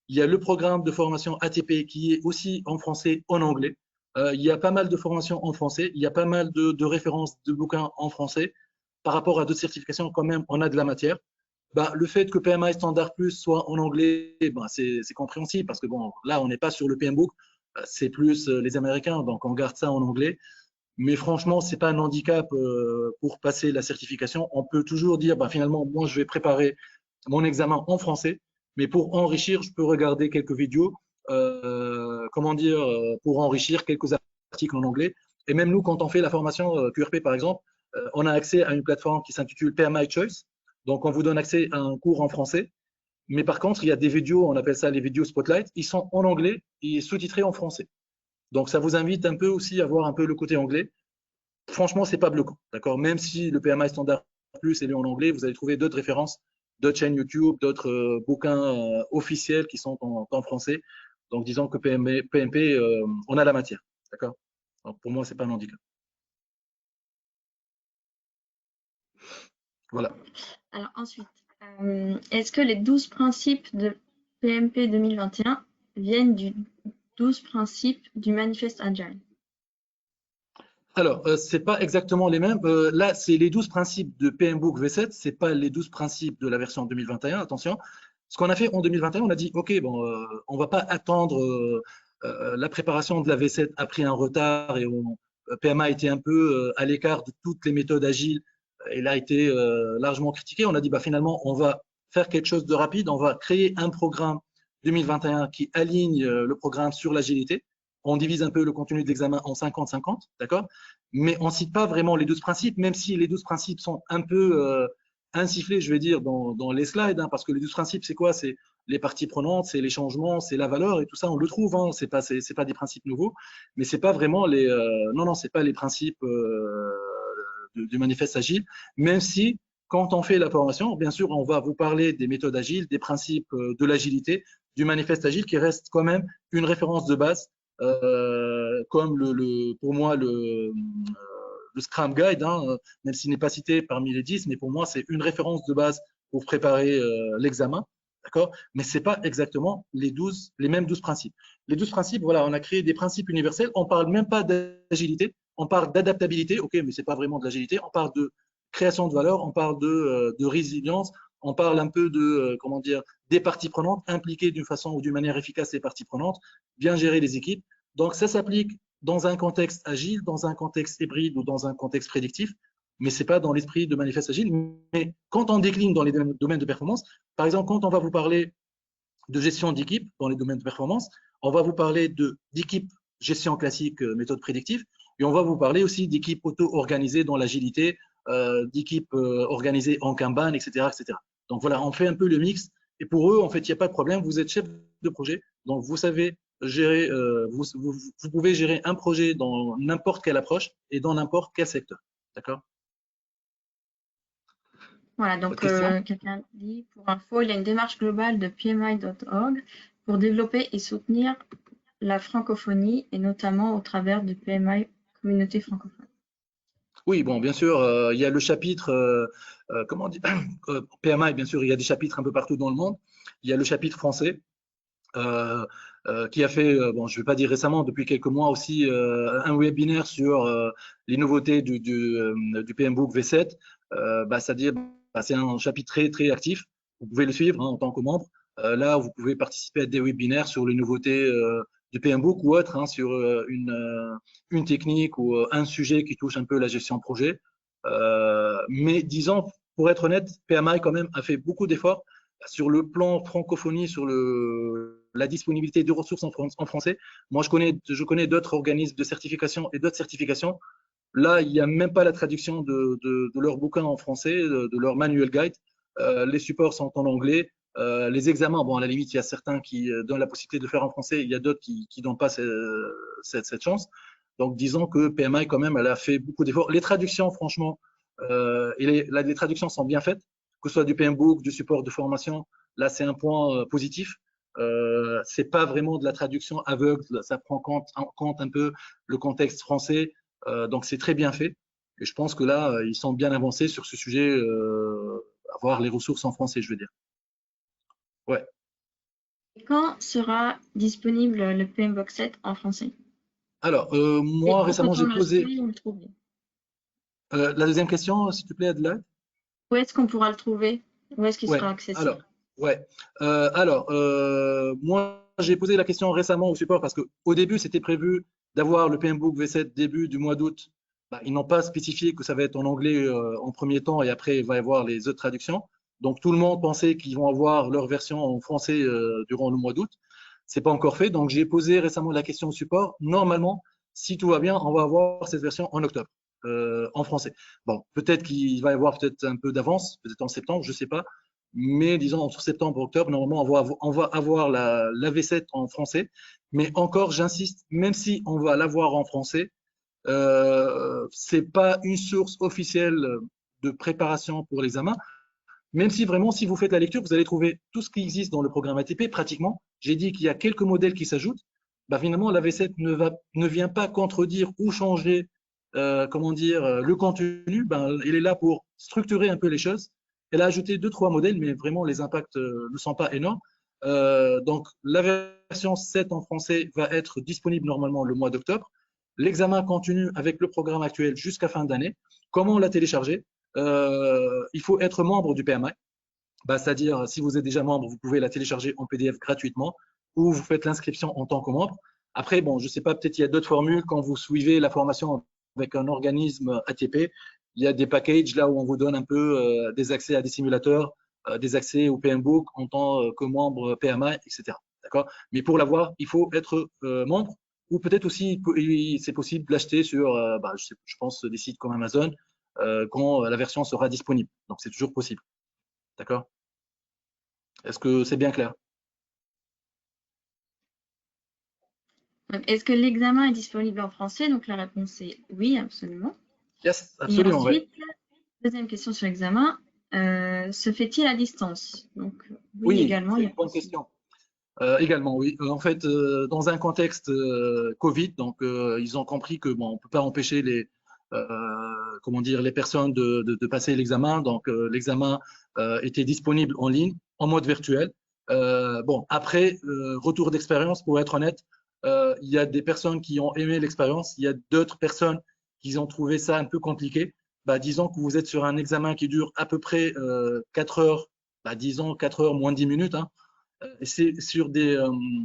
Il y a le programme de formation ATP qui est aussi en français, en anglais. Il y a pas mal de formations en français. Il y a pas mal de références de bouquins en français. Par rapport à d'autres certifications, quand même, on a de la matière. Bah, le fait que PMI Standard Plus soit en anglais, bah, c'est compréhensible parce que bon, là, on n'est pas sur le PMBOK, c'est plus les Américains, donc on garde ça en anglais. Mais franchement, ce n'est pas un handicap pour passer la certification. On peut toujours dire, bah, finalement, moi, je vais préparer mon examen en français, mais pour enrichir, je peux regarder quelques vidéos, comment dire, pour enrichir quelques articles en anglais. Et même nous, quand on fait la formation QRP, par exemple, on a accès à une plateforme qui s'intitule PMI Choice. Donc, on vous donne accès à un cours en français. Mais par contre, il y a des vidéos, on appelle ça les vidéos Spotlight, ils sont en anglais et sous-titrés en français. Donc, ça vous invite un peu aussi à voir un peu le côté anglais. Franchement, c'est pas bloquant, d'accord? Même si le PMI Standard Plus est en anglais, vous allez trouver d'autres références, d'autres chaînes YouTube, d'autres bouquins officiels qui sont en français. Donc, disons que PMP, on a la matière, d'accord? Donc, pour moi, c'est pas un handicap. Voilà. Alors ensuite, est-ce que les 12 principes de PMP 2021 viennent du 12 principes du manifeste Agile? Alors, ce n'est pas exactement les mêmes. Là, c'est les 12 principes de PMBOK V7, ce n'est pas les 12 principes de la version 2021, attention. Ce qu'on a fait en 2021, on a dit, OK, bon, on ne va pas attendre la préparation de la V7 a pris un retard et PMA était un peu à l'écart de toutes les méthodes agiles. Il a été largement critiqué. On a dit, bah, finalement, on va faire quelque chose de rapide. On va créer un programme 2021 qui aligne le programme sur l'agilité. On divise un peu le contenu de l'examen en 50-50, d'accord? Mais on ne cite pas vraiment les 12 principes, même si les 12 principes sont un peu insufflés, je vais dire, dans les slides, hein, parce que les 12 principes, c'est quoi? C'est les parties prenantes, c'est les changements, c'est la valeur, et tout ça, on le trouve, hein, c'est pas des principes nouveaux, mais c'est pas vraiment les, non, c'est pas les principes du manifeste agile, même si, quand on fait la formation, bien sûr, on va vous parler des méthodes agiles, des principes de l'agilité, du manifeste agile, qui reste quand même une référence de base, comme pour moi le Scrum Guide, hein, même s'il n'est pas cité parmi les 10, mais pour moi c'est une référence de base pour préparer l'examen, d'accord? Mais c'est pas exactement les mêmes 12 principes. Les 12 principes, voilà, on a créé des principes universels. On parle même pas d'agilité, on parle d'adaptabilité, ok, mais c'est pas vraiment de l'agilité. On parle de création de valeur, on parle de résilience, on parle un peu de comment dire, des parties prenantes, impliquer d'une façon ou d'une manière efficace les parties prenantes, bien gérer les équipes. Donc, ça s'applique dans un contexte agile, dans un contexte hybride ou dans un contexte prédictif, mais ce n'est pas dans l'esprit de manifeste agile. Mais quand on décline dans les domaines de performance, par exemple, quand on va vous parler de gestion d'équipe dans les domaines de performance, on va vous parler d'équipe gestion classique, méthode prédictive, et on va vous parler aussi d'équipe auto-organisée dans l'agilité, d'équipe organisée en Kanban, etc., etc. Donc voilà, on fait un peu le mix. Et pour eux, en fait, il n'y a pas de problème. Vous êtes chef de projet, donc vous savez gérer, vous pouvez gérer un projet dans n'importe quelle approche et dans n'importe quel secteur. D'accord? Voilà, donc quelqu'un dit, pour info, il y a une démarche globale de PMI.org pour développer et soutenir la francophonie, et notamment au travers de PMI Communauté francophone. Oui, bon, bien sûr, il y a le chapitre, comment on dit, PMI, bien sûr, il y a des chapitres un peu partout dans le monde. Il y a le chapitre français qui a fait, bon, je ne vais pas dire récemment, depuis quelques mois aussi, un webinaire sur les nouveautés du PMBOK V7. C'est-à-dire, c'est un chapitre très, très actif. Vous pouvez le suivre hein, en tant que membre. Là, vous pouvez participer à des webinaires sur les nouveautés du PMBOK ou autre, hein, sur une technique ou un sujet qui touche un peu la gestion de projet. Mais disons, pour être honnête, PMI quand même a fait beaucoup d'efforts sur le plan francophonie, sur la disponibilité de ressources en français. Moi, je connais d'autres organismes de certification et d'autres certifications. Là, il n'y a même pas la traduction de leurs bouquins en français, de leur manual guide. Les supports sont en anglais. Les examens, bon, à la limite, il y a certains qui donnent la possibilité de le faire en français. Il y a d'autres qui n'ont pas cette chance. Donc, disons que PMI, quand même, elle a fait beaucoup d'efforts. Les traductions, franchement, les traductions sont bien faites, que ce soit du PMBOK, du support de formation, là, c'est un point positif. C'est pas vraiment de la traduction aveugle, ça prend en compte un peu le contexte français, donc c'est très bien fait. Et je pense que là, ils sont bien avancés sur ce sujet, avoir les ressources en français, je veux dire. Ouais. Et quand sera disponible le PMBOK 7 en français? Alors, Et moi, où récemment, peut-on j'ai le posé suivre ou le trouver? la deuxième question, s'il te plaît, Adelaide. Où est-ce qu'on pourra le trouver? Où est-ce qu'il Ouais, sera accessible? alors, ouais. Moi, j'ai posé la question récemment au support parce qu'au début, c'était prévu d'avoir le PMBOK V7 début du mois d'août. Bah, ils n'ont pas spécifié que ça va être en anglais en premier temps et après, il va y avoir les autres traductions. Donc, tout le monde pensait qu'ils vont avoir leur version en français durant le mois d'août. C'est pas encore fait. Donc, j'ai posé récemment la question au support. Normalement, si tout va bien, on va avoir cette version en octobre, en français. Bon, peut-être qu'il va y avoir peut-être un peu d'avance, peut-être en septembre, je sais pas. Mais disons, entre septembre et octobre, normalement, on va avoir la V7 en français. Mais encore, j'insiste, même si on va l'avoir en français, c'est pas une source officielle de préparation pour l'examen. Même si vraiment, si vous faites la lecture, vous allez trouver tout ce qui existe dans le programme ATP, pratiquement. J'ai dit qu'il y a quelques modèles qui s'ajoutent. Bah, finalement, la V7 ne vient pas contredire ou changer, comment dire, le contenu. Ben, il est là pour structurer un peu les choses. Elle a ajouté 2-3 modèles, mais vraiment, les impacts ne sont pas énormes. Donc, la version 7 en français va être disponible normalement le mois d'octobre. L'examen continue avec le programme actuel jusqu'à fin d'année. Comment la télécharger? Il faut être membre du PMI. Bah, c'est-à-dire, si vous êtes déjà membre, vous pouvez la télécharger en PDF gratuitement ou vous faites l'inscription en tant que membre. Après, bon, je ne sais pas, peut-être il y a d'autres formules quand vous suivez la formation avec un organisme ATP. Il y a des packages là où on vous donne un peu des accès à des simulateurs, des accès au PMBOK en tant que membre PMI, etc. D'accord? Mais pour l'avoir, il faut être membre ou peut-être aussi, c'est possible de l'acheter sur, bah, je pense, des sites comme Amazon quand la version sera disponible. Donc, c'est toujours possible. D'accord? Est-ce que c'est bien clair? Est-ce que l'examen est disponible en français? Donc la réponse est oui, absolument. Yes, Et absolument, ouais. ensuite, deuxième question sur l'examen, se fait-il à distance? Donc oui, Oui, également, il c'est y a une bonne possible. question. Également, oui. En fait, dans un contexte Covid, donc ils ont compris que bon, on peut pas empêcher les comment dire les personnes de passer l'examen. Donc l'examen était disponible en ligne, en mode virtuel. Bon, après retour d'expérience, pour être honnête, il y a des personnes qui ont aimé l'expérience, il y a d'autres personnes qui ont trouvé ça un peu compliqué. Bah, disons que vous êtes sur un examen qui dure à peu près 4 heures, bah, disons 4 heures moins 10 minutes, hein. C'est sur des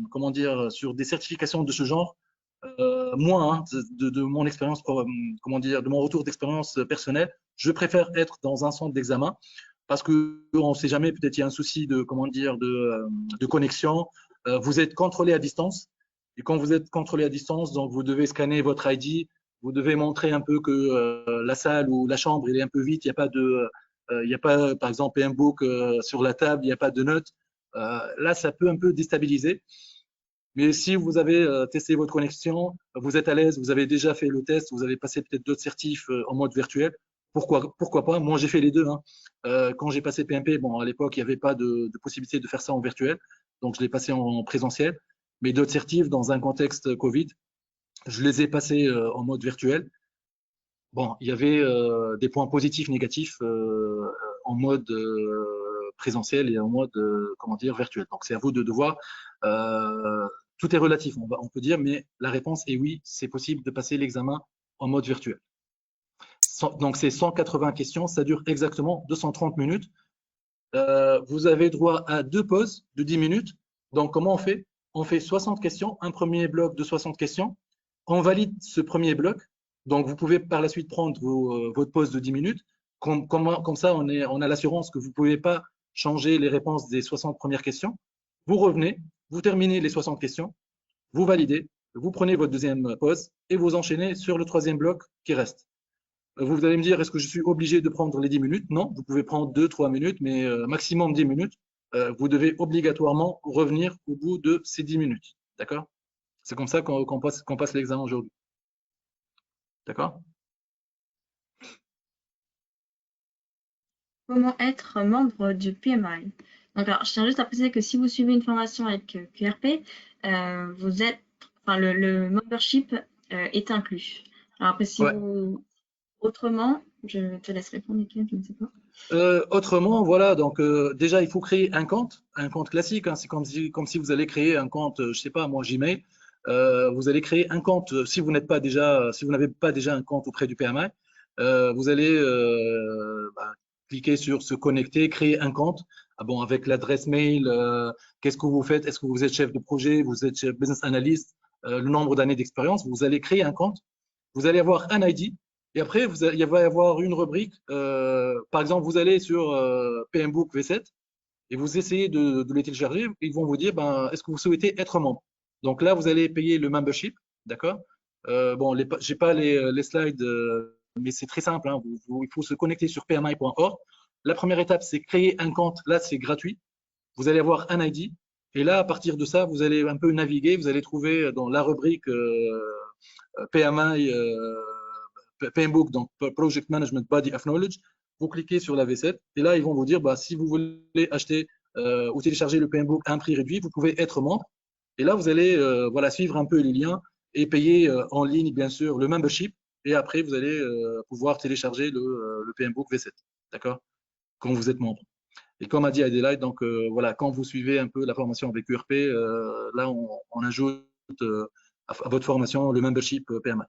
comment dire sur des certifications de ce genre. Moi, hein, de mon expérience, comment dire, de mon retour d'expérience personnelle, je préfère être dans un centre d'examen parce que on ne sait jamais, peut-être il y a un souci de comment dire de connexion. Vous êtes contrôlé à distance et quand vous êtes contrôlé à distance, donc vous devez scanner votre ID, vous devez montrer un peu que la salle ou la chambre il est un peu vide, il n'y a pas de il n'y a pas, par exemple, un book sur la table, il n'y a pas de notes. Là, ça peut un peu déstabiliser. Mais si vous avez testé votre connexion, vous êtes à l'aise, vous avez déjà fait le test, vous avez passé peut-être d'autres certifs en mode virtuel, pourquoi pas? Moi, j'ai fait les deux, hein. Quand j'ai passé PMP, bon, à l'époque, il n'y avait pas de possibilité de faire ça en virtuel, donc je l'ai passé en présentiel. Mais d'autres certifs, dans un contexte Covid, je les ai passés en mode virtuel. Bon, il y avait des points positifs, négatifs en mode présentiel et en mode, comment dire, virtuel. Donc, c'est à vous de voir. Euh, Tout est relatif, on peut dire, mais la réponse est oui, c'est possible de passer l'examen en mode virtuel. Donc, c'est 180 questions, ça dure exactement 230 minutes. Vous avez droit à 2 pauses de 10 minutes. Donc, comment on fait? On fait 60 questions, un premier bloc de 60 questions. On valide ce premier bloc. Donc, vous pouvez par la suite prendre votre pause de 10 minutes. Comme ça, on a l'assurance que vous ne pouvez pas changer les réponses des 60 premières questions. Vous revenez, vous terminez les 60 questions, vous validez, vous prenez votre deuxième pause et vous enchaînez sur le troisième bloc qui reste. Vous allez me dire, est-ce que je suis obligé de prendre les 10 minutes? Non, vous pouvez prendre 2-3 minutes, mais maximum 10 minutes. Vous devez obligatoirement revenir au bout de ces 10 minutes. D'accord? C'est comme ça qu'on passe l'examen aujourd'hui. D'accord? comment être membre du PMI. Donc, alors, je tiens juste à préciser que si vous suivez une formation avec QRP, vous êtes, enfin, le membership est inclus. Alors après, si Ouais. vous autrement, je te laisse répondre, Mickaël, je ne sais pas. Autrement, voilà, donc déjà, il faut créer un compte classique, hein. C'est comme si vous allez créer un compte, je sais pas, moi, Gmail. Vous allez créer un compte, si vous n'avez pas déjà un compte auprès du PMI, vous allez cliquer sur se connecter, créer un compte. Ah bon, avec l'adresse mail, qu'est-ce que vous faites? Est-ce que vous êtes chef de projet? Vous êtes chef business analyst? Le nombre d'années d'expérience? Vous allez créer un compte. Vous allez avoir un ID. Et après, il va y avoir une rubrique. Par exemple, vous allez sur PMBOK V7 et vous essayez de les télécharger. Ils vont vous dire, ben, est-ce que vous souhaitez être membre? Donc là, vous allez payer le membership, d'accord? Bon, j'ai pas les slides, mais c'est très simple, hein. Il faut se connecter sur pmi.org. La première étape, c'est créer un compte. Là, c'est gratuit. Vous allez avoir un ID. Et là, à partir de ça, vous allez un peu naviguer. Vous allez trouver dans la rubrique PMI, PMBOK, donc Project Management Body of Knowledge. Vous cliquez sur la V7 et là, ils vont vous dire bah, si vous voulez acheter ou télécharger le PMBOK à un prix réduit, vous pouvez être membre. Et là, vous allez voilà, suivre un peu les liens et payer en ligne, bien sûr, le membership. Et après, vous allez pouvoir télécharger le PMBOK V7, d'accord, quand vous êtes membre. Et comme a dit Adelaide, donc voilà, quand vous suivez un peu la formation avec URP, là, on ajoute à votre formation le membership PMI.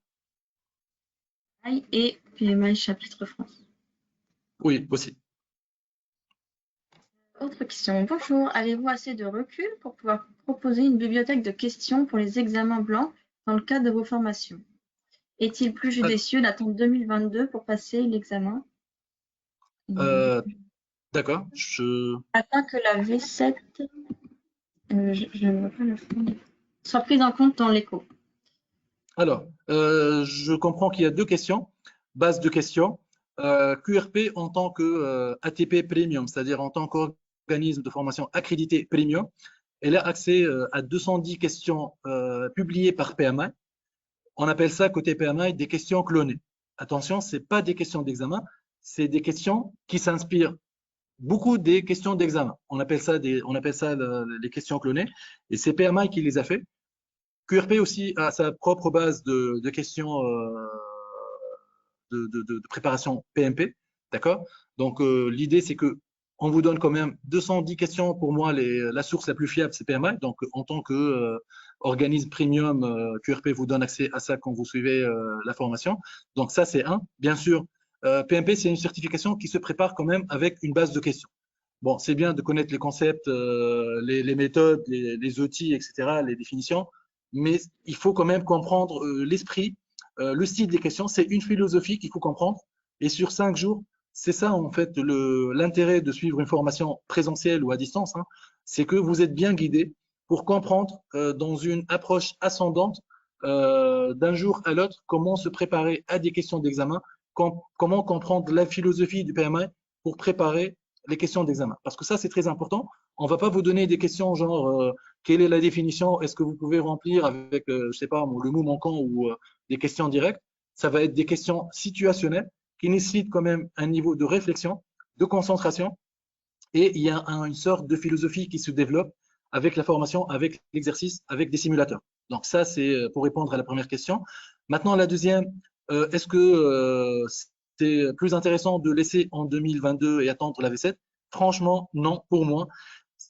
Et PMI chapitre France. Oui, aussi. Autre question. Bonjour, avez-vous assez de recul pour pouvoir proposer une bibliothèque de questions pour les examens blancs dans le cadre de vos formations? Est-il plus judicieux d'attendre 2022 pour passer l'examen? D'accord. Afin que la V7, je ne vois pas le fond, soit prise en compte dans l'écho. Alors, je comprends qu'il y a deux questions, base de questions. QRP en tant que ATP Premium, c'est-à-dire en tant qu'organisme de formation accrédité Premium, elle a accès à 210 questions publiées par PMI. On appelle ça, côté PMI, des questions clonées. Attention, ce n'est pas des questions d'examen, c'est des questions qui s'inspirent beaucoup des questions d'examen. On appelle ça les questions clonées, et c'est PMI qui les a fait. QRP aussi a sa propre base de questions de préparation PMP, d'accord? Donc l'idée c'est que on vous donne quand même 210 questions. Pour moi, la source la plus fiable c'est PMI. Donc en tant que organisme premium, QRP vous donne accès à ça quand vous suivez la formation. Donc ça c'est un. Bien sûr, PMP c'est une certification qui se prépare quand même avec une base de questions. Bon, c'est bien de connaître les concepts, les méthodes, les outils, etc., les définitions, mais il faut quand même comprendre l'esprit, le style des questions. C'est une philosophie qu'il faut comprendre. Et sur 5 jours, c'est ça en fait l'intérêt de suivre une formation présentielle ou à distance, hein, c'est que vous êtes bien guidé pour comprendre dans une approche ascendante d'un jour à l'autre comment se préparer à des questions d'examen, comment comprendre la philosophie du PMI pour préparer les questions d'examen. Parce que ça, c'est très important. On ne va pas vous donner des questions genre quelle est la définition, est-ce que vous pouvez remplir avec, je ne sais pas, le mot manquant ou des questions directes. Ça va être des questions situationnelles qui nécessitent quand même un niveau de réflexion, de concentration. Et il y a une sorte de philosophie qui se développe avec la formation, avec l'exercice, avec des simulateurs. Donc ça, c'est pour répondre à la première question. Maintenant, la deuxième, est-ce que c'est plus intéressant de laisser en 2022 et attendre la V7? Franchement, non, pour moi.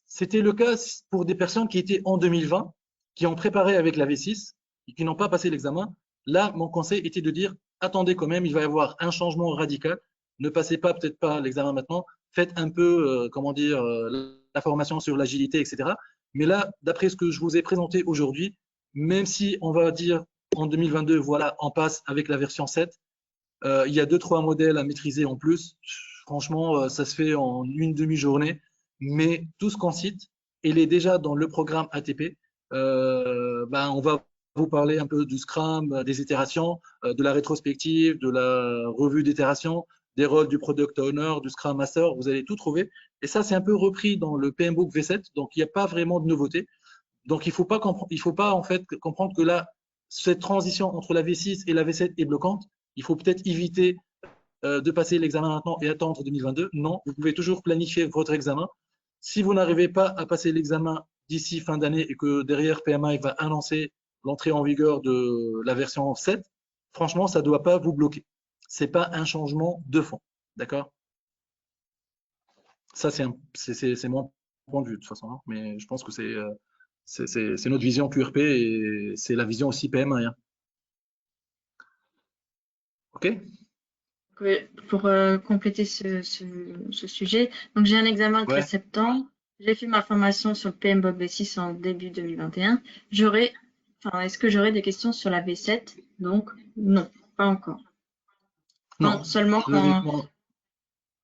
C'était le cas pour des personnes qui étaient en 2020, qui ont préparé avec la V6 et qui n'ont pas passé l'examen. Là, mon conseil était de dire, attendez quand même, il va y avoir un changement radical. Ne passez pas peut-être pas l'examen maintenant. Faites un peu, comment dire, la formation sur l'agilité, etc. Mais là, d'après ce que je vous ai présenté aujourd'hui, même si on va dire en 2022, voilà, on passe avec la version 7, il y a 2-3 modèles à maîtriser en plus. Franchement, ça se fait en une demi-journée. Mais tout ce qu'on cite, il est déjà dans le programme ATP. On va vous parler un peu du Scrum, des itérations, de la rétrospective, de la revue d'itération, des rôles du Product Owner, du Scrum Master. Vous allez tout trouver. Et ça, c'est un peu repris dans le PMBOK V7. Donc, il n'y a pas vraiment de nouveauté. Donc, il ne faut pas en fait comprendre que là, cette transition entre la V6 et la V7 est bloquante. Il faut peut-être éviter de passer l'examen maintenant et attendre 2022. Non, vous pouvez toujours planifier votre examen. Si vous n'arrivez pas à passer l'examen d'ici fin d'année et que derrière PMI va annoncer l'entrée en vigueur de la version 7, franchement, ça ne doit pas vous bloquer. Ce n'est pas un changement de fond. D'accord? Ça, c'est mon point de vue de toute façon, hein. Mais je pense que c'est notre vision QRP et c'est la vision aussi PMI, hein. OK? Oui, pour compléter ce sujet, donc j'ai un examen le 13 Ouais. septembre. J'ai fait ma formation sur le PMBOK V6 en début 2021. Est-ce que j'aurai des questions sur la V7? Donc, non, pas encore. Non. Non, seulement Logiquement.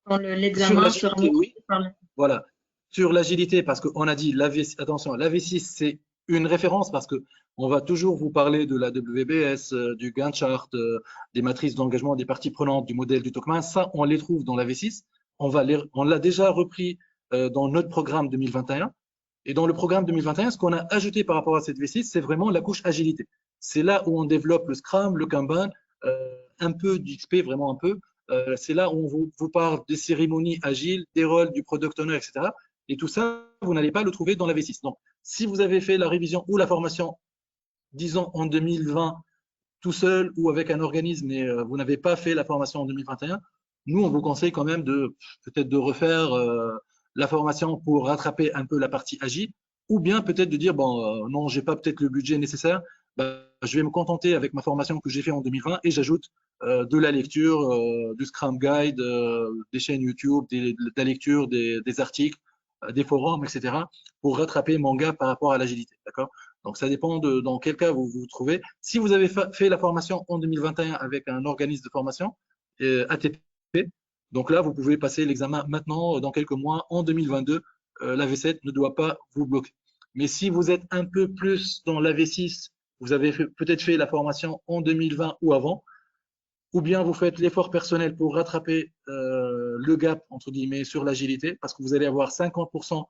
quand Sur l'examen sera l'agilité, oui. montré par le... Voilà. Sur l'agilité, parce qu'on a dit, attention, la V6, c'est une référence parce qu'on va toujours vous parler de la WBS, du Gantt chart, des matrices d'engagement des parties prenantes, du modèle du Tockman. Ça, on les trouve dans la V6. On l'a déjà repris dans notre programme 2021. Et dans le programme 2021, ce qu'on a ajouté par rapport à cette V6, c'est vraiment la couche agilité. C'est là où on développe le Scrum, le Kanban, un peu d'XP, vraiment un peu. C'est là où on vous parle des cérémonies agiles, des rôles, du product owner, etc. Et tout ça, vous n'allez pas le trouver dans la V6. Donc, si vous avez fait la révision ou la formation, disons en 2020, tout seul ou avec un organisme, et vous n'avez pas fait la formation en 2021, nous, on vous conseille quand même peut-être de refaire la formation pour rattraper un peu la partie agile, ou bien peut-être de dire, bon, non, j'ai pas peut-être le budget nécessaire, je vais me contenter avec ma formation que j'ai fait en 2020 et j'ajoute de la lecture, du Scrum Guide, des chaînes YouTube, de la lecture, des articles, des forums, etc., pour rattraper mon gap par rapport à l'agilité. D'accord? Donc, ça dépend de dans quel cas vous vous trouvez. Si vous avez fait la formation en 2021 avec un organisme de formation, ATP, donc là, vous pouvez passer l'examen maintenant, dans quelques mois, en 2022. La V7 ne doit pas vous bloquer. Mais si vous êtes un peu plus dans la V6, vous avez peut-être fait la formation en 2020 ou avant, ou bien vous faites l'effort personnel pour rattraper le gap, entre guillemets, sur l'agilité, parce que vous allez avoir 50%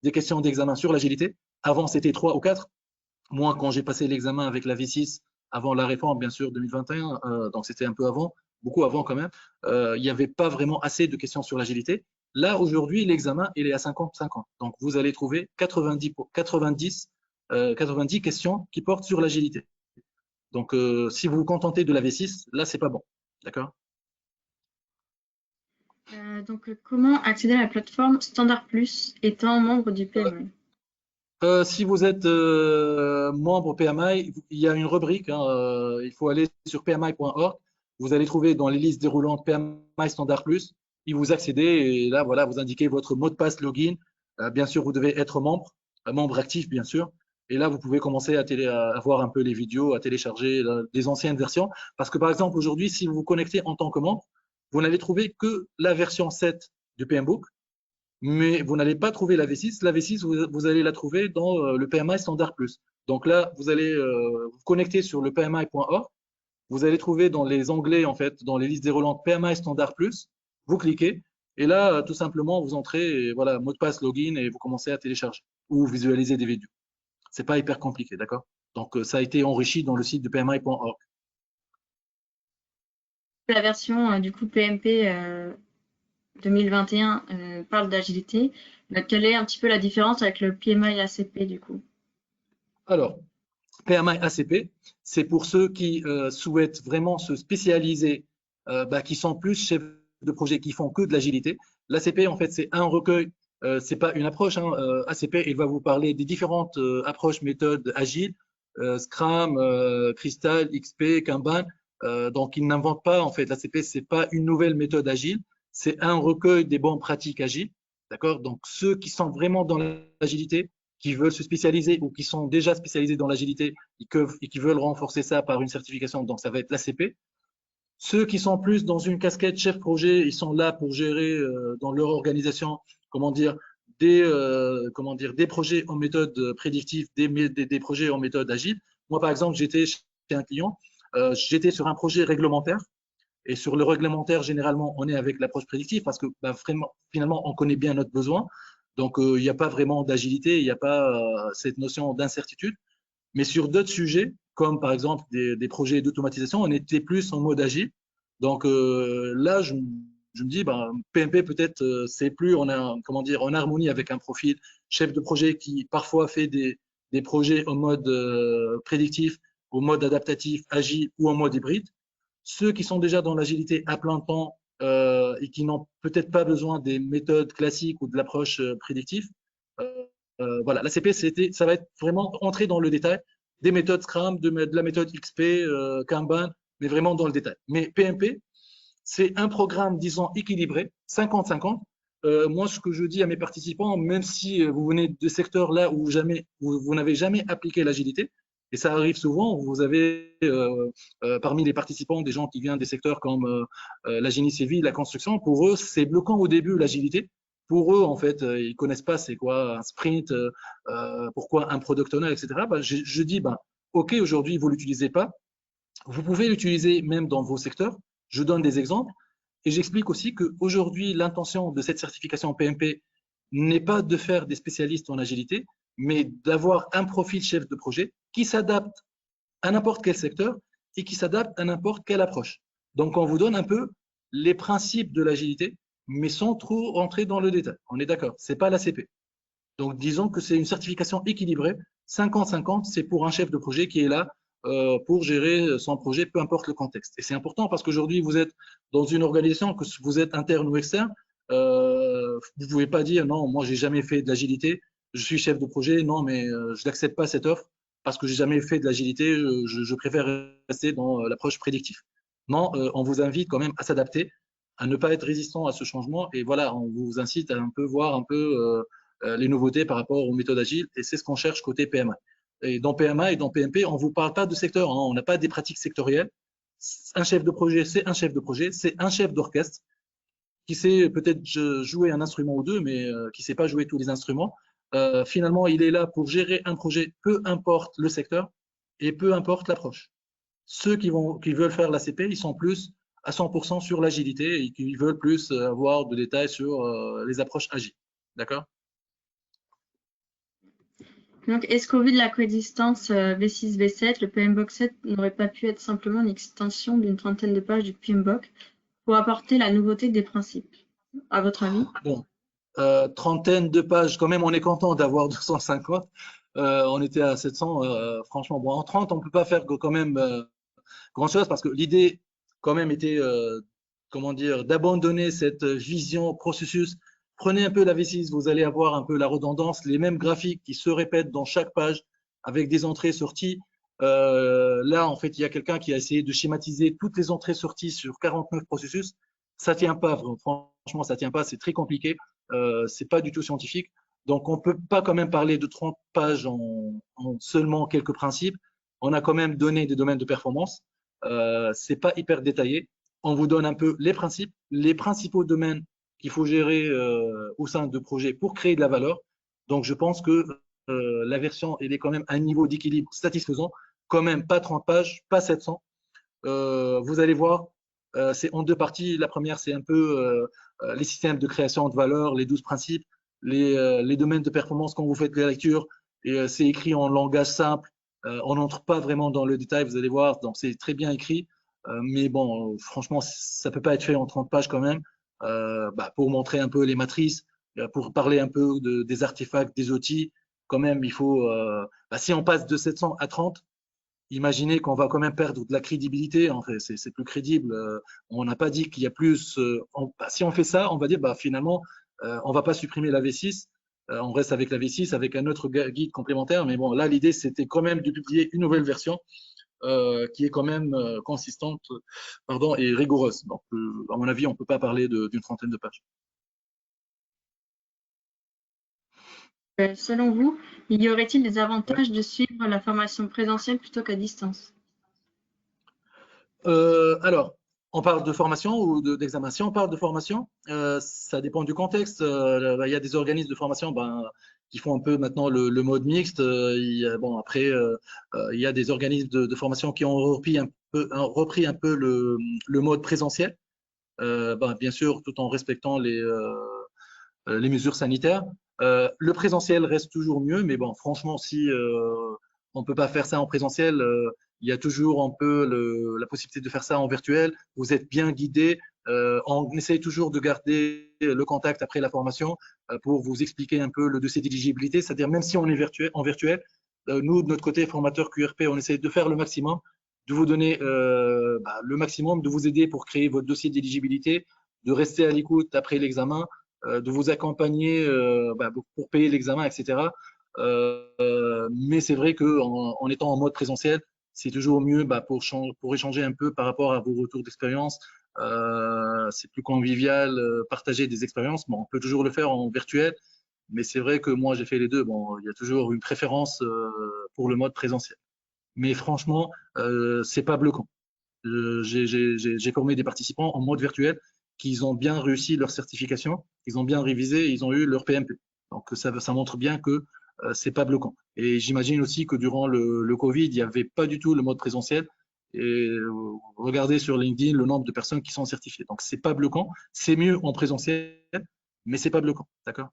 des questions d'examen sur l'agilité. Avant, c'était 3 ou 4. Moi, quand j'ai passé l'examen avec la V6, avant la réforme, bien sûr, 2021, donc c'était un peu avant, beaucoup avant quand même, il n'y avait pas vraiment assez de questions sur l'agilité. Là, aujourd'hui, l'examen, il est à 50-50. Donc, vous allez trouver 90 questions qui portent sur l'agilité. Donc, si vous vous contentez de la V6, là, c'est pas bon. D'accord? Comment accéder à la plateforme Standard Plus étant membre du PMI? Si vous êtes membre PMI, il y a une rubrique, hein, il faut aller sur pmi.org. Vous allez trouver dans les listes déroulantes PMI Standard Plus. Et vous accédez et là, voilà, vous indiquez votre mot de passe login. Bien sûr, vous devez être membre actif, bien sûr. Et là, vous pouvez commencer à voir un peu les vidéos, à télécharger des anciennes versions. Parce que, par exemple, aujourd'hui, si vous vous connectez en tant que membre, vous n'allez trouver que la version 7 du PMBOK, mais vous n'allez pas trouver la V6. La V6, vous allez la trouver dans le PMI Standard Plus. Donc là, vous allez vous connecter sur le pmi.org. Vous allez trouver dans les onglets, en fait, dans les listes déroulantes PMI Standard Plus. Vous cliquez et là, tout simplement, vous entrez, et voilà, mot de passe, login et vous commencez à télécharger ou visualiser des vidéos. C'est pas hyper compliqué, d'accord? Donc, ça a été enrichi dans le site de pmi.org. La version du coup PMP 2021 parle d'agilité. Quelle est un petit peu la différence avec le PMI ACP du coup? Alors, PMI ACP, c'est pour ceux qui souhaitent vraiment se spécialiser, qui sont plus chefs de projet, qui font que de l'agilité. L'ACP, en fait, c'est un recueil, c'est pas une approche, hein. ACP, il va vous parler des différentes approches, méthodes agiles, Scrum, Crystal, XP, Kanban. Donc, il n'invente pas, en fait, l'ACP, c'est pas une nouvelle méthode agile, c'est un recueil des bonnes pratiques agiles. D'accord? Donc, ceux qui sont vraiment dans l'agilité, qui veulent se spécialiser ou qui sont déjà spécialisés dans l'agilité et qui veulent renforcer ça par une certification, donc ça va être l'ACP. Ceux qui sont plus dans une casquette chef projet, ils sont là pour gérer dans leur organisation, comment dire, des projets en méthode prédictive, des projets en méthode agile. Moi, par exemple, j'étais chez un client, j'étais sur un projet réglementaire. Et sur le réglementaire, généralement, on est avec l'approche prédictive parce que vraiment, finalement, on connaît bien notre besoin. Donc, il n'y a pas vraiment d'agilité, il n'y a pas cette notion d'incertitude. Mais sur d'autres sujets, comme par exemple des projets d'automatisation, on était plus en mode agile. Donc là, je me dis, ben, PMP peut-être c'est plus comment dire, en harmonie avec un profil chef de projet qui parfois fait des projets en mode prédictif, au mode adaptatif, agile ou en mode hybride. Ceux qui sont déjà dans l'agilité à plein temps et qui n'ont peut-être pas besoin des méthodes classiques ou de l'approche prédictive, voilà, l'ACP, ça va être vraiment entrer dans le détail des méthodes Scrum, de la méthode XP, Kanban, mais vraiment dans le détail. Mais PMP, c'est un programme, disons, équilibré, 50-50. Moi, ce que je dis à mes participants, même si vous venez de secteurs là où vous n'avez jamais appliqué l'agilité, et ça arrive souvent, vous avez parmi les participants des gens qui viennent des secteurs comme la génie civil, la construction. Pour eux, c'est bloquant au début l'agilité. Pour eux, en fait, ils connaissent pas c'est quoi un sprint, pourquoi un product owner, etc. Ben, je dis, ben, OK, aujourd'hui, vous l'utilisez pas. Vous pouvez l'utiliser même dans vos secteurs. Je donne des exemples et j'explique aussi qu'aujourd'hui, l'intention de cette certification PMP n'est pas de faire des spécialistes en agilité, mais d'avoir un profil chef de projet qui s'adapte à n'importe quel secteur et qui s'adapte à n'importe quelle approche. Donc, on vous donne un peu les principes de l'agilité, mais sans trop rentrer dans le détail. On est d'accord, ce n'est pas l'ACP. Donc, disons que c'est une certification équilibrée. 50-50, c'est pour un chef de projet qui est là pour gérer son projet, peu importe le contexte. Et c'est important parce qu'aujourd'hui, vous êtes dans une organisation, que vous êtes interne ou externe, vous ne pouvez pas dire non, moi, j'ai jamais fait de l'agilité, je suis chef de projet, non, mais je n'accepte pas cette offre parce que j'ai jamais fait de l'agilité, je préfère rester dans l'approche prédictive. Non, on vous invite quand même à s'adapter, à ne pas être résistant à ce changement. Et voilà, on vous incite à un peu voir un peu les nouveautés par rapport aux méthodes agiles, et c'est ce qu'on cherche côté PMA. Et dans PMA et dans PMP, on ne vous parle pas de secteur, hein, on n'a pas des pratiques sectorielles. Un chef de projet, c'est un chef de projet, c'est un chef d'orchestre qui sait peut-être jouer un instrument ou deux, mais qui ne sait pas jouer tous les instruments. Finalement, il est là pour gérer un projet, peu importe le secteur et peu importe l'approche. Ceux qui veulent faire l'ACP, ils sont plus à 100% sur l'agilité et qui veulent plus avoir de détails sur les approches agiles. D'accord? Donc, est-ce qu'au vu de la coexistence V6, V7, le PMBOK 7 n'aurait pas pu être simplement une extension d'une trentaine de pages du PMBOK pour apporter la nouveauté des principes, à votre avis? Bon, trentaine de pages, quand même, on est content d'avoir 250. On était à 700. Franchement, bon, en 30, on ne peut pas faire quand même grand-chose parce que l'idée, quand même, était, comment dire, d'abandonner cette vision processus. Prenez un peu la V6, vous allez avoir un peu la redondance, les mêmes graphiques qui se répètent dans chaque page avec des entrées-sorties. Là, en fait, il y a quelqu'un qui a essayé de schématiser toutes les entrées-sorties sur 49 processus. Ça ne tient pas, franchement, ça ne tient pas, c'est très compliqué, ce n'est pas du tout scientifique. Donc, on ne peut pas quand même parler de 30 pages en seulement quelques principes. On a quand même donné des domaines de performance. Ce n'est pas hyper détaillé. On vous donne un peu les principes, les principaux domaines qu'il faut gérer au sein de projets pour créer de la valeur. Donc, je pense que la version, elle est quand même à un niveau d'équilibre satisfaisant. Quand même, pas 30 pages, pas 700. Vous allez voir, c'est en deux parties. La première, c'est un peu les systèmes de création de valeur, les 12 principes, les domaines de performance quand vous faites la lecture. Et c'est écrit en langage simple. On n'entre pas vraiment dans le détail, vous allez voir. Donc, c'est très bien écrit. Mais bon, franchement, ça ne peut pas être fait en 30 pages quand même. Pour montrer un peu les matrices, pour parler un peu des artefacts, des outils, quand même, il faut. Si on passe de 700 à 30, imaginez qu'on va quand même perdre de la crédibilité. En fait, c'est plus crédible. On n'a pas dit qu'il y a plus. Si on fait ça, on va dire finalement, on va pas supprimer la V6. On reste avec la V6 avec un autre guide complémentaire. Mais bon, là, l'idée, c'était quand même de publier une nouvelle version qui est quand même consistante et rigoureuse. Donc, à mon avis, on ne peut pas parler d'une trentaine de pages. Selon vous, y aurait-il des avantages de suivre la formation présentielle plutôt qu'à distance? Alors, on parle de formation ou d'examen. Si on parle de formation, ça dépend du contexte. Il y a des organismes de formation qui font un peu maintenant le mode mixte. Après, il y a des organismes de formation qui ont repris un peu le mode présentiel. Bien sûr, tout en respectant les mesures sanitaires. Le présentiel reste toujours mieux, mais bon, franchement, si on ne peut pas faire ça en présentiel. Il y a toujours un peu la possibilité de faire ça en virtuel. Vous êtes bien guidé. On essaye toujours de garder le contact après la formation pour vous expliquer un peu le dossier d'éligibilité. C'est-à-dire, même si on est en virtuel, nous, de notre côté, formateur QRP, on essaye de faire le maximum, de vous donner le maximum, de vous aider pour créer votre dossier d'éligibilité, de rester à l'écoute après l'examen, de vous accompagner pour payer l'examen, etc. Mais c'est vrai qu'en étant en mode présentiel, c'est toujours mieux pour échanger un peu par rapport à vos retours d'expérience. C'est plus convivial, partager des expériences. Bon, on peut toujours le faire en virtuel, mais c'est vrai que moi, j'ai fait les deux. Bon, il y a toujours une préférence pour le mode présentiel. Mais franchement, c'est pas bloquant. J'ai formé des participants en mode virtuel qui ont bien réussi leur certification, ils ont bien révisé, ils ont eu leur PMP. Donc ça montre bien que c'est pas bloquant. Et j'imagine aussi que durant le Covid, il n'y avait pas du tout le mode présentiel. Et regardez sur LinkedIn le nombre de personnes qui sont certifiées. Donc c'est pas bloquant. C'est mieux en présentiel, mais c'est pas bloquant. D'accord?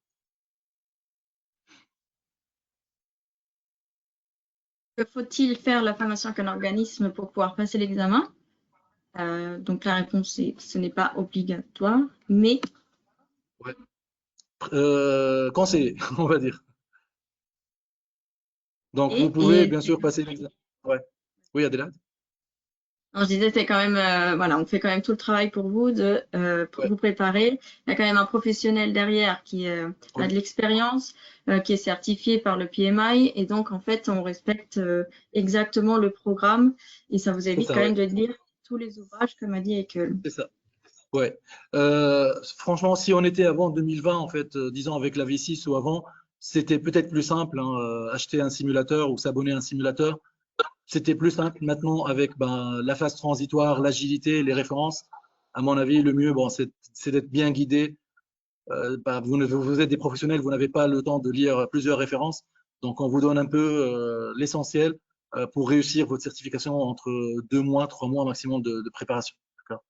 Que faut-il faire la formation qu'un organisme pour pouvoir passer l'examen? Donc la réponse est ce n'est pas obligatoire, mais Ouais. Conseiller, on va dire. Donc vous pouvez bien sûr passer l'examen. Ouais. Oui, Adélaïde? je disais, c'est quand même, voilà, on fait quand même tout le travail pour vous de Ouais. vous préparer. Il y a quand même un professionnel derrière qui a Oui. de l'expérience, qui est certifié par le PMI, et donc en fait, on respecte exactement le programme, et ça vous évite Ça, quand ouais. même de lire tous les ouvrages, comme a dit Ekel. C'est ça. Ouais. Franchement, si on était avant 2020, en fait, disons avec la V6 ou avant, c'était peut-être plus simple, hein, acheter un simulateur ou s'abonner à un simulateur. C'était plus simple. Maintenant, avec la phase transitoire, l'agilité, les références, à mon avis, le mieux, bon, c'est d'être bien guidé. Vous êtes des professionnels, vous n'avez pas le temps de lire plusieurs références. Donc, on vous donne un peu l'essentiel pour réussir votre certification entre 2 mois, 3 mois maximum de préparation. D'accord?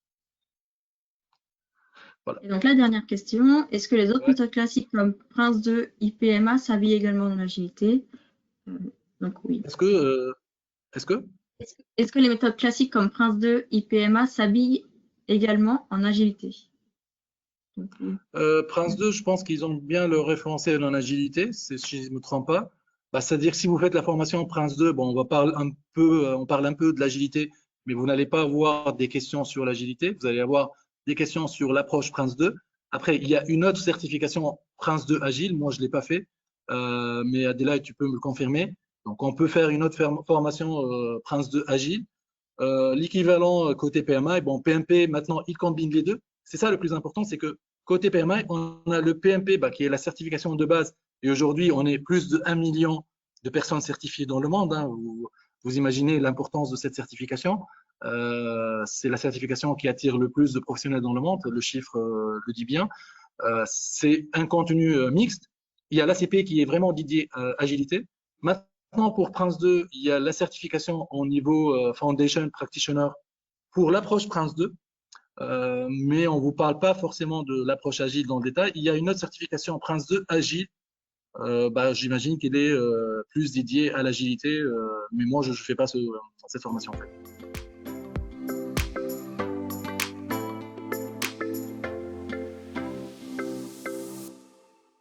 Voilà. Et donc la dernière question, est-ce que les autres Ouais. méthodes classiques comme Prince 2, IPMA s'habillent également dans l'agilité? Donc oui. Est-ce que, Est-ce que les méthodes classiques comme Prince 2, IPMA s'habillent également en agilité? Donc, oui. Prince 2, je pense qu'ils ont bien le référentiel en agilité, si je ne me trompe pas. C'est-à-dire que si vous faites la formation Prince 2, bon, on parle un peu de l'agilité, mais vous n'allez pas avoir des questions sur l'agilité, vous allez avoir des questions sur l'approche Prince 2. Après, il y a une autre certification Prince 2 Agile, moi je ne l'ai pas fait, mais Adélaïde, tu peux me le confirmer. Donc, on peut faire une autre formation Prince 2 Agile. L'équivalent côté PMI, bon, PMP, maintenant, il combine les deux. C'est ça le plus important, c'est que côté PMI, on a le PMP qui est la certification de base. Et aujourd'hui, on est plus de 1 million de personnes certifiées dans le monde. Hein. Vous imaginez l'importance de cette certification. C'est la certification qui attire le plus de professionnels dans le monde. Le chiffre le dit bien. C'est un contenu mixte. Il y a l'ACP qui est vraiment dédié à agilité. Maintenant, pour Prince 2, il y a la certification au niveau Foundation Practitioner pour l'approche Prince 2. Mais on ne vous parle pas forcément de l'approche agile dans le détail. Il y a une autre certification Prince 2 Agile. J'imagine qu'elle est plus dédiée à l'agilité, mais moi, je ne fais pas cette formation en fait.